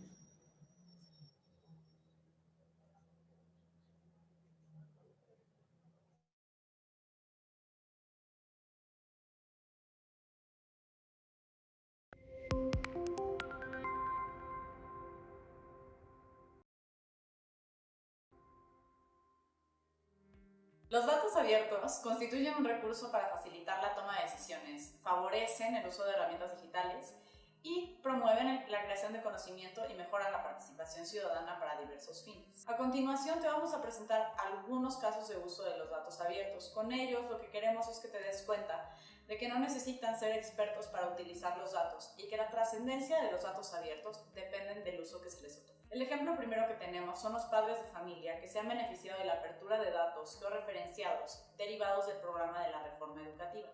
Los datos abiertos constituyen un recurso para facilitar la toma de decisiones, favorecen el uso de herramientas digitales y promueven la creación de conocimiento y mejoran la participación ciudadana para diversos fines. A continuación te vamos a presentar algunos casos de uso de los datos abiertos. Con ellos lo que queremos es que te des cuenta de que no necesitan ser expertos para utilizar los datos y que la trascendencia de los datos abiertos dependen del uso que se les otorga. El ejemplo primero que tenemos son los padres de familia que se han beneficiado de la apertura de datos georreferenciados derivados del programa de la reforma educativa.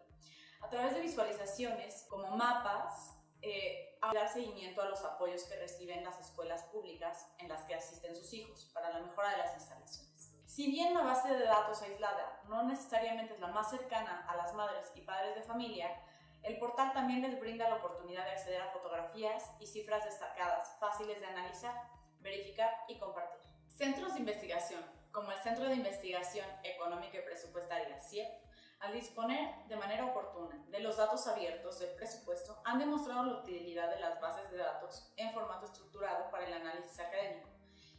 A través de visualizaciones como mapas, dar seguimiento a los apoyos que reciben las escuelas públicas en las que asisten sus hijos para la mejora de las instalaciones. Si bien la base de datos aislada no necesariamente es la más cercana a las madres y padres de familia, el portal también les brinda la oportunidad de acceder a fotografías y cifras destacadas, fáciles de analizar, verificar y compartir. Centros de investigación, como el Centro de Investigación Económica y Presupuestaria, CIEP, al disponer de manera oportuna de los datos abiertos del presupuesto, han demostrado la utilidad de las bases de datos en formato estructurado para el análisis académico.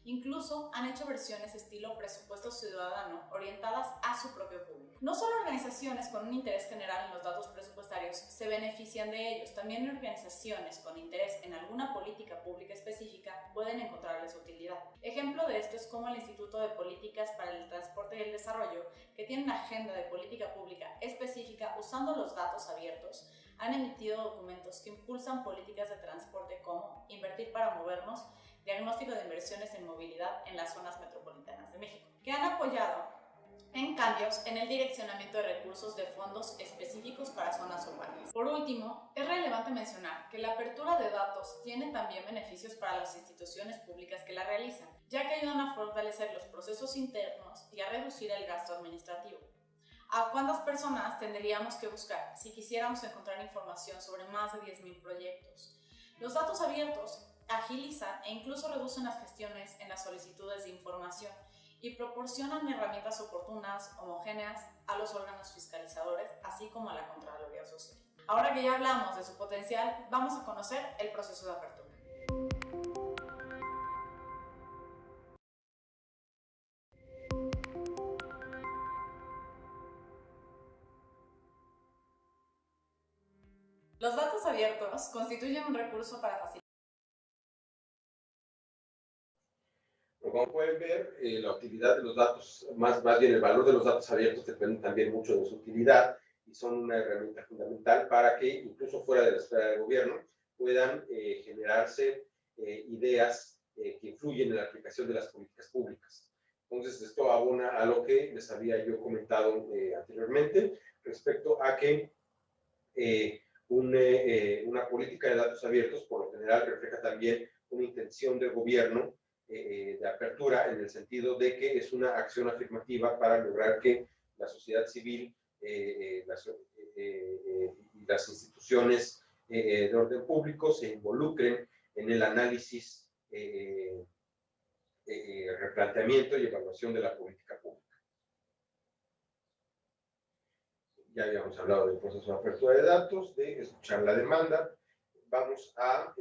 Incluso han hecho versiones estilo presupuesto ciudadano orientadas a su propio público. No solo organizaciones con un interés general en los datos presupuestarios se benefician de ellos, también organizaciones con interés en alguna política pública específica pueden encontrarles utilidad. Ejemplo de esto es como el Instituto de Políticas para el Transporte y el Desarrollo, que tiene una agenda de política pública específica usando los datos abiertos, han emitido documentos que impulsan políticas de transporte como invertir para movernos, diagnóstico de inversiones en movilidad en las zonas metropolitanas de México, que han apoyado en cambios en el direccionamiento de recursos de fondos específicos para zonas urbanas. Por último, es relevante mencionar que la apertura de datos tiene también beneficios para las instituciones públicas que la realizan, ya que ayudan a fortalecer los procesos internos y a reducir el gasto administrativo. ¿A cuántas personas tendríamos que buscar si quisiéramos encontrar información sobre más de 10,000 proyectos? Los datos abiertos agilizan e incluso reducen las gestiones en las solicitudes de información y proporcionan herramientas oportunas, homogéneas a los órganos fiscalizadores, así como a la Contraloría Social. Ahora que ya hablamos de su potencial, vamos a conocer el proceso de apertura. Los datos abiertos constituyen un recurso para facilitar. como pueden ver, la utilidad de los datos, más bien el valor de los datos abiertos depende también mucho de su utilidad y son una herramienta fundamental para que, incluso fuera de la esfera del gobierno, puedan generarse ideas que influyen en la aplicación de las políticas públicas. Entonces, esto abona a lo que les había yo comentado anteriormente respecto a que una política de datos abiertos, por lo general, refleja también una intención del gobierno de apertura, en el sentido de que es una acción afirmativa para lograr que la sociedad civil y las instituciones de orden público se involucren en el análisis, replanteamiento y evaluación de la política pública. Ya habíamos hablado del proceso de apertura de datos, de escuchar la demanda. Vamos a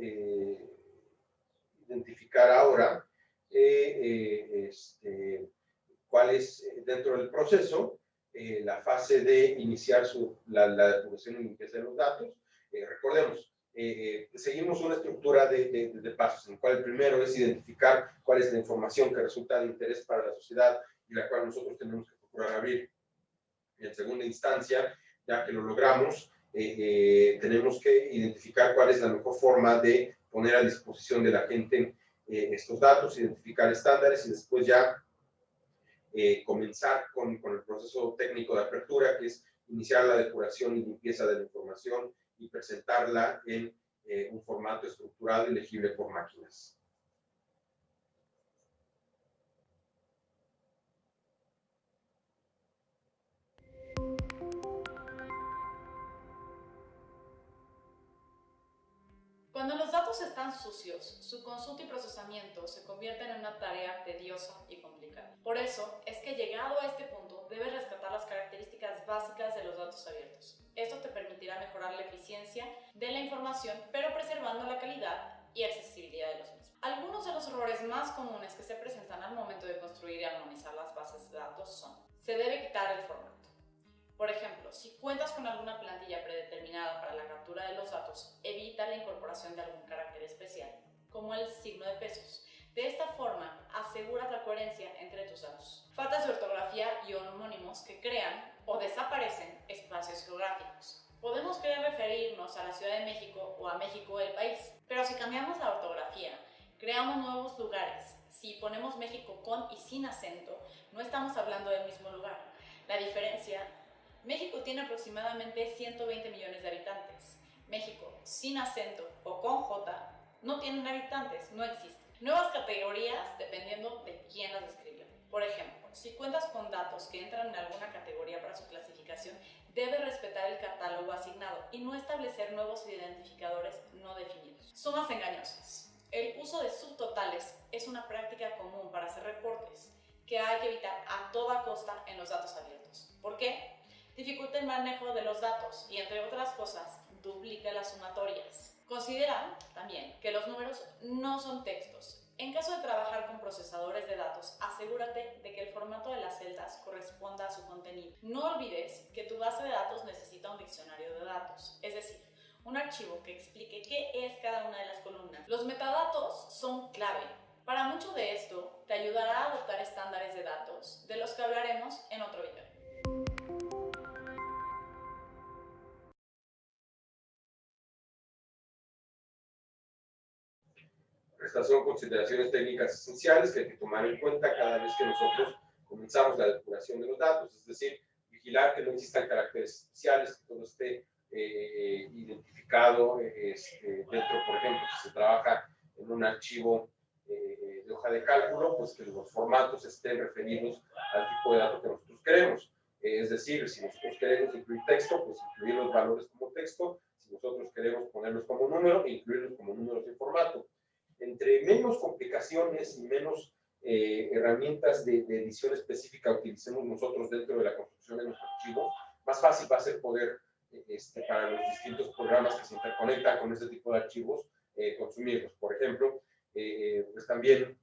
identificar ahora cuál es, dentro del proceso, la fase de iniciar la depuración y limpieza de los datos. Recordemos, seguimos una estructura de pasos, en el cual el primero es identificar cuál es la información que resulta de interés para la sociedad y la cual nosotros tenemos que procurar abrir. En segunda instancia, ya que lo logramos, tenemos que identificar cuál es la mejor forma de poner a disposición de la gente estos datos, identificar estándares y después ya comenzar con el proceso técnico de apertura, que es iniciar la depuración y limpieza de la información y presentarla en un formato estructurado y legible por máquinas. Cuando los datos están sucios, su consulta y procesamiento se convierten en una tarea tediosa y complicada. Por eso es que, llegado a este punto, debes rescatar las características básicas de los datos abiertos. Esto te permitirá mejorar la eficiencia de la información, pero preservando la calidad y accesibilidad de los mismos. Algunos de los errores más comunes que se presentan al momento de construir y armonizar las bases de datos son: se debe quitar el formato. Por ejemplo, si cuentas con alguna plantilla predeterminada para la captura de los datos, evita la incorporación de algún carácter especial, como el signo de pesos. De esta forma, aseguras la coherencia entre tus datos. Faltas de ortografía y homónimos que crean o desaparecen espacios geográficos. Podemos querer referirnos a la Ciudad de México o a México el país, pero si cambiamos la ortografía, creamos nuevos lugares. Si ponemos México con y sin acento, no estamos hablando del mismo lugar. La diferencia: México tiene aproximadamente 120 millones de habitantes. México sin acento o con J no tienen habitantes, no existen. Nuevas categorías dependiendo de quién las escribió. Por ejemplo, si cuentas con datos que entran en alguna categoría para su clasificación, debes respetar el catálogo asignado y no establecer nuevos identificadores no definidos. Sumas engañosas. El uso de subtotales es una práctica común para hacer reportes que hay que evitar a toda costa en los datos abiertos. ¿Por qué? Dificulta el manejo de los datos y, entre otras cosas, duplica las sumatorias. Considera también que los números no son textos. En caso de trabajar con procesadores de datos, asegúrate de que el formato de las celdas corresponda a su contenido. No olvides que tu base de datos necesita un diccionario de datos, es decir, un archivo que explique qué es cada una de las columnas. Los metadatos son clave. Para mucho de esto, te ayudará a adoptar estándares de datos, de los que hablaremos en otro video. Estas son consideraciones técnicas esenciales que hay que tomar en cuenta cada vez que nosotros comenzamos la depuración de los datos, es decir, vigilar que no existan caracteres especiales, que todo esté identificado dentro, por ejemplo, si se trabaja en un archivo de hoja de cálculo, pues que los formatos estén referidos al tipo de dato que nosotros queremos. Es decir, si nosotros queremos incluir texto, pues incluir los valores como texto; si nosotros queremos ponerlos como número, incluirlos como números en formato. Entre menos complicaciones y menos herramientas de edición específica utilicemos nosotros dentro de la construcción de nuestro archivo, más fácil va a ser poder, para los distintos programas que se interconectan con este tipo de archivos, consumirlos. Por ejemplo, pues también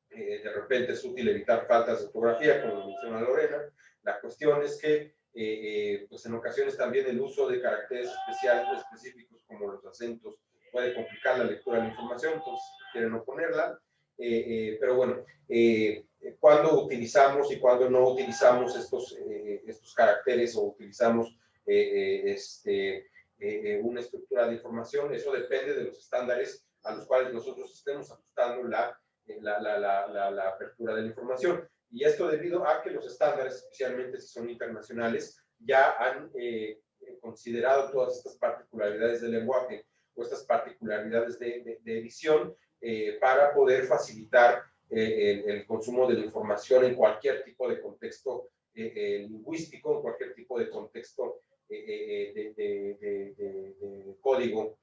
de repente es útil evitar faltas de ortografía, como menciona Lorena. La cuestión es que pues en ocasiones también el uso de caracteres específicos como los acentos puede complicar la lectura de la información, entonces quieren no ponerla. pero bueno, cuando utilizamos y cuando no utilizamos estos caracteres o utilizamos una estructura de información, eso depende de los estándares a los cuales nosotros estemos ajustando la apertura de la información. Y esto debido a que los estándares, especialmente si son internacionales, ya han considerado todas estas particularidades del lenguaje o estas particularidades de edición para poder facilitar el consumo de la información en cualquier tipo de contexto lingüístico, en cualquier tipo de contexto de código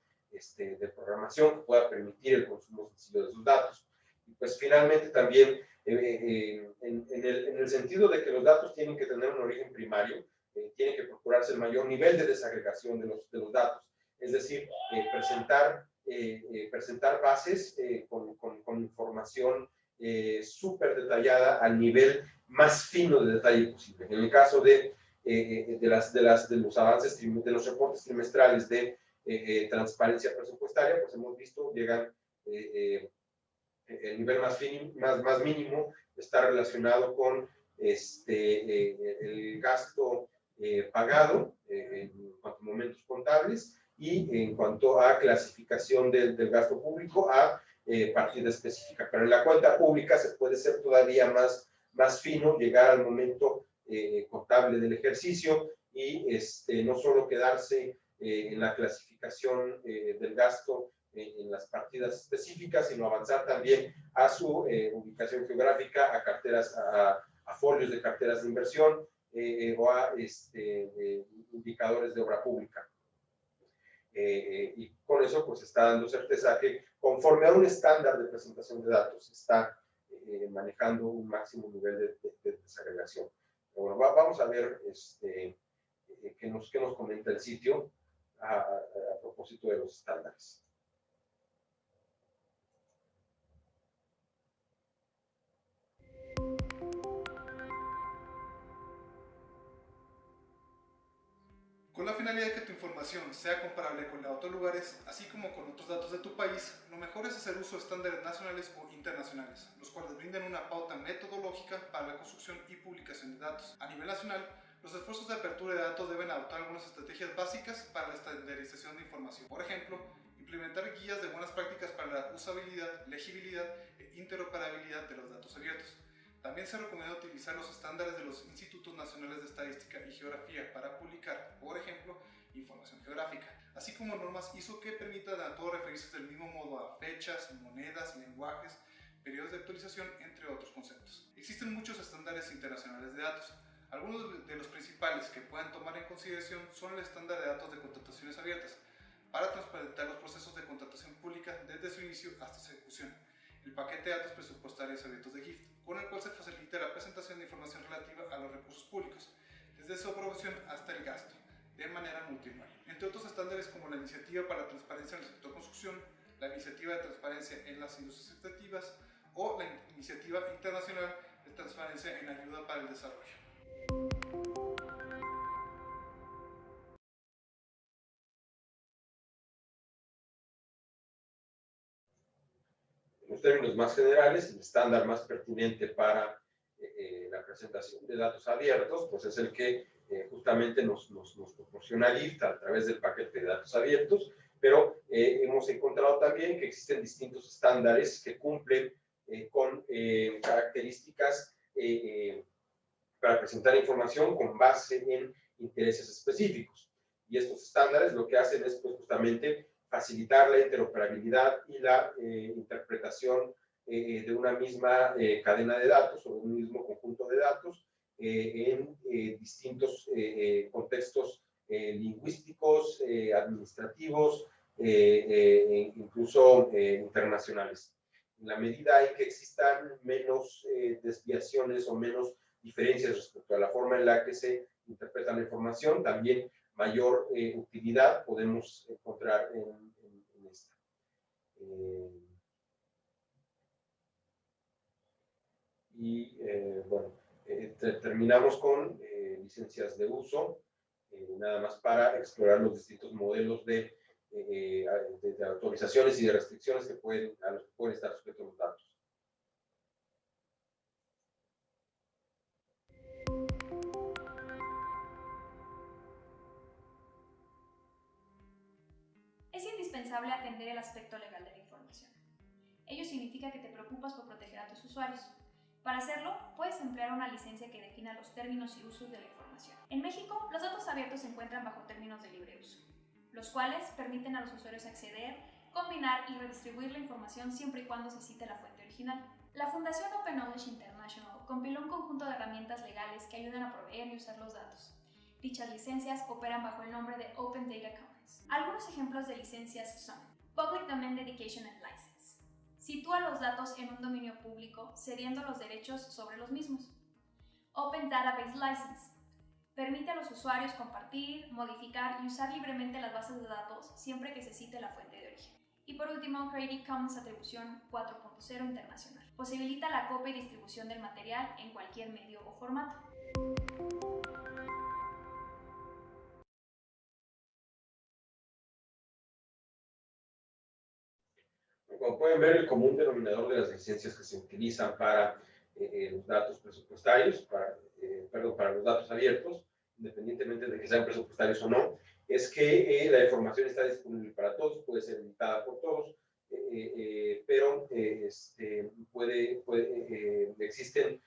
de programación que pueda permitir el consumo sencillo de sus datos. Y pues finalmente también en el sentido de que los datos tienen que tener un origen primario, tiene que procurarse el mayor nivel de desagregación de los datos, es decir, presentar bases con información súper detallada al nivel más fino de detalle posible. En el caso de los avances, de los reportes trimestrales de transparencia presupuestaria, pues hemos visto, llegan el nivel más mínimo está relacionado con el gasto pagado en cuanto a momentos contables y en cuanto a clasificación del gasto público a partida específica. Pero en la cuenta pública se puede ser todavía más fino, llegar al momento contable del ejercicio y no solo quedarse en la clasificación del gasto en las partidas específicas, sino avanzar también a su ubicación geográfica, a carteras, a folios de carteras de inversión o a indicadores de obra pública. Y con eso pues está dando certeza que conforme a un estándar de presentación de datos está manejando un máximo nivel de desagregación. Bueno, vamos a ver qué nos comenta el sitio a propósito de los estándares. Con la finalidad de que tu información sea comparable con la de otros lugares, así como con otros datos de tu país, lo mejor es hacer uso de estándares nacionales o internacionales, los cuales brindan una pauta metodológica para la construcción y publicación de datos. A nivel nacional, los esfuerzos de apertura de datos deben adoptar algunas estrategias básicas para la estandarización de información. Por ejemplo, implementar guías de buenas prácticas para la usabilidad, legibilidad e interoperabilidad de los datos abiertos. También se recomienda utilizar los estándares de los Institutos Nacionales de Estadística y Geografía para publicar, por ejemplo, información geográfica, así como normas ISO que permitan a todos referirse del mismo modo a fechas, monedas, lenguajes, periodos de actualización, entre otros conceptos. Existen muchos estándares internacionales de datos. Algunos de los principales que pueden tomar en consideración son el estándar de datos de contrataciones abiertas, para transparentar los procesos de contratación pública desde su inicio hasta su ejecución. El paquete de datos presupuestarios abiertos de GIFT, con el cual se facilita la presentación de información relativa a los recursos públicos, desde su aprobación hasta el gasto, de manera multianual. Entre otros estándares como la Iniciativa para la Transparencia en el Sector Construcción, la Iniciativa de Transparencia en las Industrias Extractivas o la Iniciativa Internacional de Transparencia en Ayuda para el Desarrollo. En términos más generales, el estándar más pertinente para la presentación de datos abiertos, pues es el que justamente nos proporciona GIFT a través del paquete de datos abiertos, pero hemos encontrado también que existen distintos estándares que cumplen con características para presentar información con base en intereses específicos. Y estos estándares lo que hacen es pues, justamente facilitar la interoperabilidad y la interpretación de una misma cadena de datos o de un mismo conjunto de datos en distintos contextos lingüísticos, administrativos, incluso internacionales. En la medida en que existan menos desviaciones o menos diferencias respecto a la forma en la que se interpreta la información, también mayor utilidad podemos encontrar en esta. Bueno, terminamos con licencias de uso, nada más para explorar los distintos modelos de autorizaciones y de restricciones a los que pueden estar sujetos los datos. indispensable atender el aspecto legal de la información. Ello significa que te preocupas por proteger a tus usuarios. Para hacerlo, puedes emplear una licencia que defina los términos y usos de la información. En México, los datos abiertos se encuentran bajo términos de libre uso, los cuales permiten a los usuarios acceder, combinar y redistribuir la información siempre y cuando se cite la fuente original. La Fundación Open Knowledge International compiló un conjunto de herramientas legales que ayudan a proveer y usar los datos. Dichas licencias operan bajo el nombre de Open Data Commons. Algunos ejemplos de licencias son Public Domain Dedication and License. Sitúa los datos en un dominio público, cediendo los derechos sobre los mismos. Open Database License. Permite a los usuarios compartir, modificar y usar libremente las bases de datos siempre que se cite la fuente de origen. Y por último, Creative Commons Atribución 4.0 Internacional. Posibilita la copia y distribución del material en cualquier medio o formato. Como pueden ver, el común denominador de las licencias que se utilizan para los datos presupuestarios, para los datos abiertos, independientemente de que sean presupuestarios o no, es que la información está disponible para todos, puede ser editada por todos, pero existen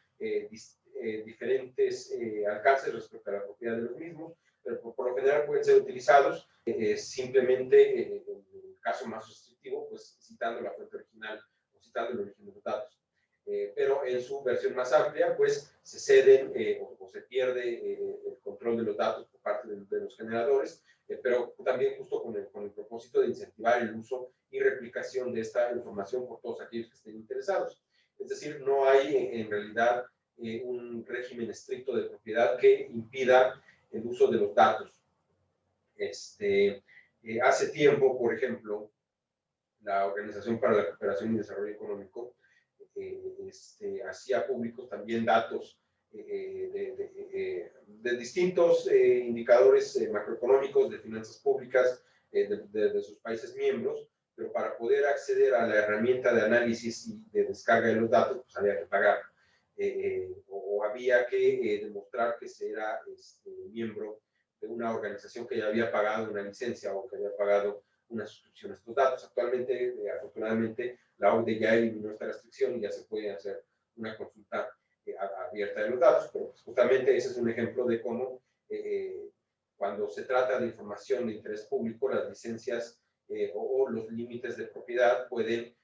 diferentes alcances respecto a la propiedad de los mismos, pero por lo general pueden ser utilizados simplemente, en el caso más restrictivo, pues citando la fuente original o citando el origen de los datos. Pero en su versión más amplia, pues se ceden o se pierde el control de los datos por parte de los generadores, pero también justo con el propósito de incentivar el uso y replicación de esta información por todos aquellos que estén interesados. Es decir, no hay en realidad un régimen estricto de propiedad que impida el uso de los datos. Hace tiempo, por ejemplo, la Organización para la Cooperación y Desarrollo Económico hacía públicos también datos de distintos indicadores macroeconómicos de finanzas públicas de sus países miembros, pero para poder acceder a la herramienta de análisis y de descarga de los datos, pues había que pagar o había que demostrar que se era miembro de una organización que ya había pagado una licencia o que había pagado una suscripción a estos datos. Actualmente, afortunadamente, la OCDE ya eliminó esta restricción y ya se puede hacer una consulta abierta de los datos, pero pues, justamente ese es un ejemplo de cómo cuando se trata de información de interés público, las licencias o los límites de propiedad pueden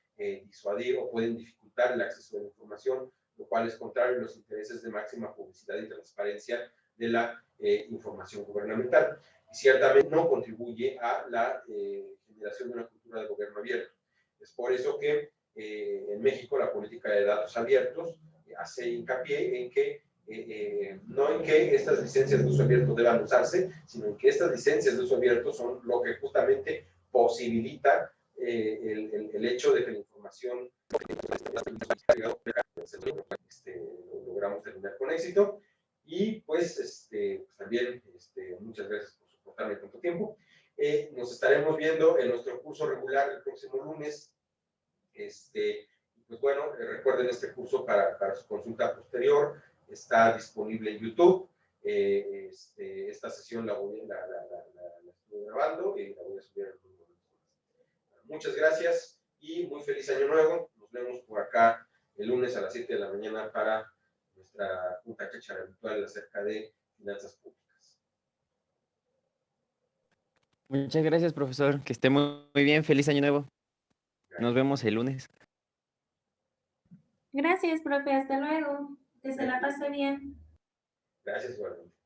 disuadir o pueden dificultar el acceso a la información, lo cual es contrario a los intereses de máxima publicidad y transparencia de la información gubernamental. Y ciertamente no contribuye a la generación de una cultura de gobierno abierto. Es por eso que en México la política de datos abiertos hace hincapié en que no en que estas licencias de uso abierto deban usarse, sino en que estas licencias de uso abierto son lo que justamente posibilita el hecho de que la información logramos terminar con éxito. Y pues, también muchas gracias por soportarme tanto tiempo. Nos estaremos viendo en nuestro curso regular el próximo lunes. Pues bueno, recuerden este curso para su consulta posterior. Está disponible en YouTube. Esta sesión la estoy grabando y la voy a subir al grupo. Muchas gracias y muy feliz año nuevo. Nos vemos por acá el lunes a las 7 de la mañana para nuestra junta cháchara habitual acerca de finanzas públicas. Muchas gracias, profesor. Que esté muy bien. Feliz año nuevo. Gracias. Nos vemos el lunes. Gracias, profe. Hasta luego. Que se la pase bien. Gracias, igualmente.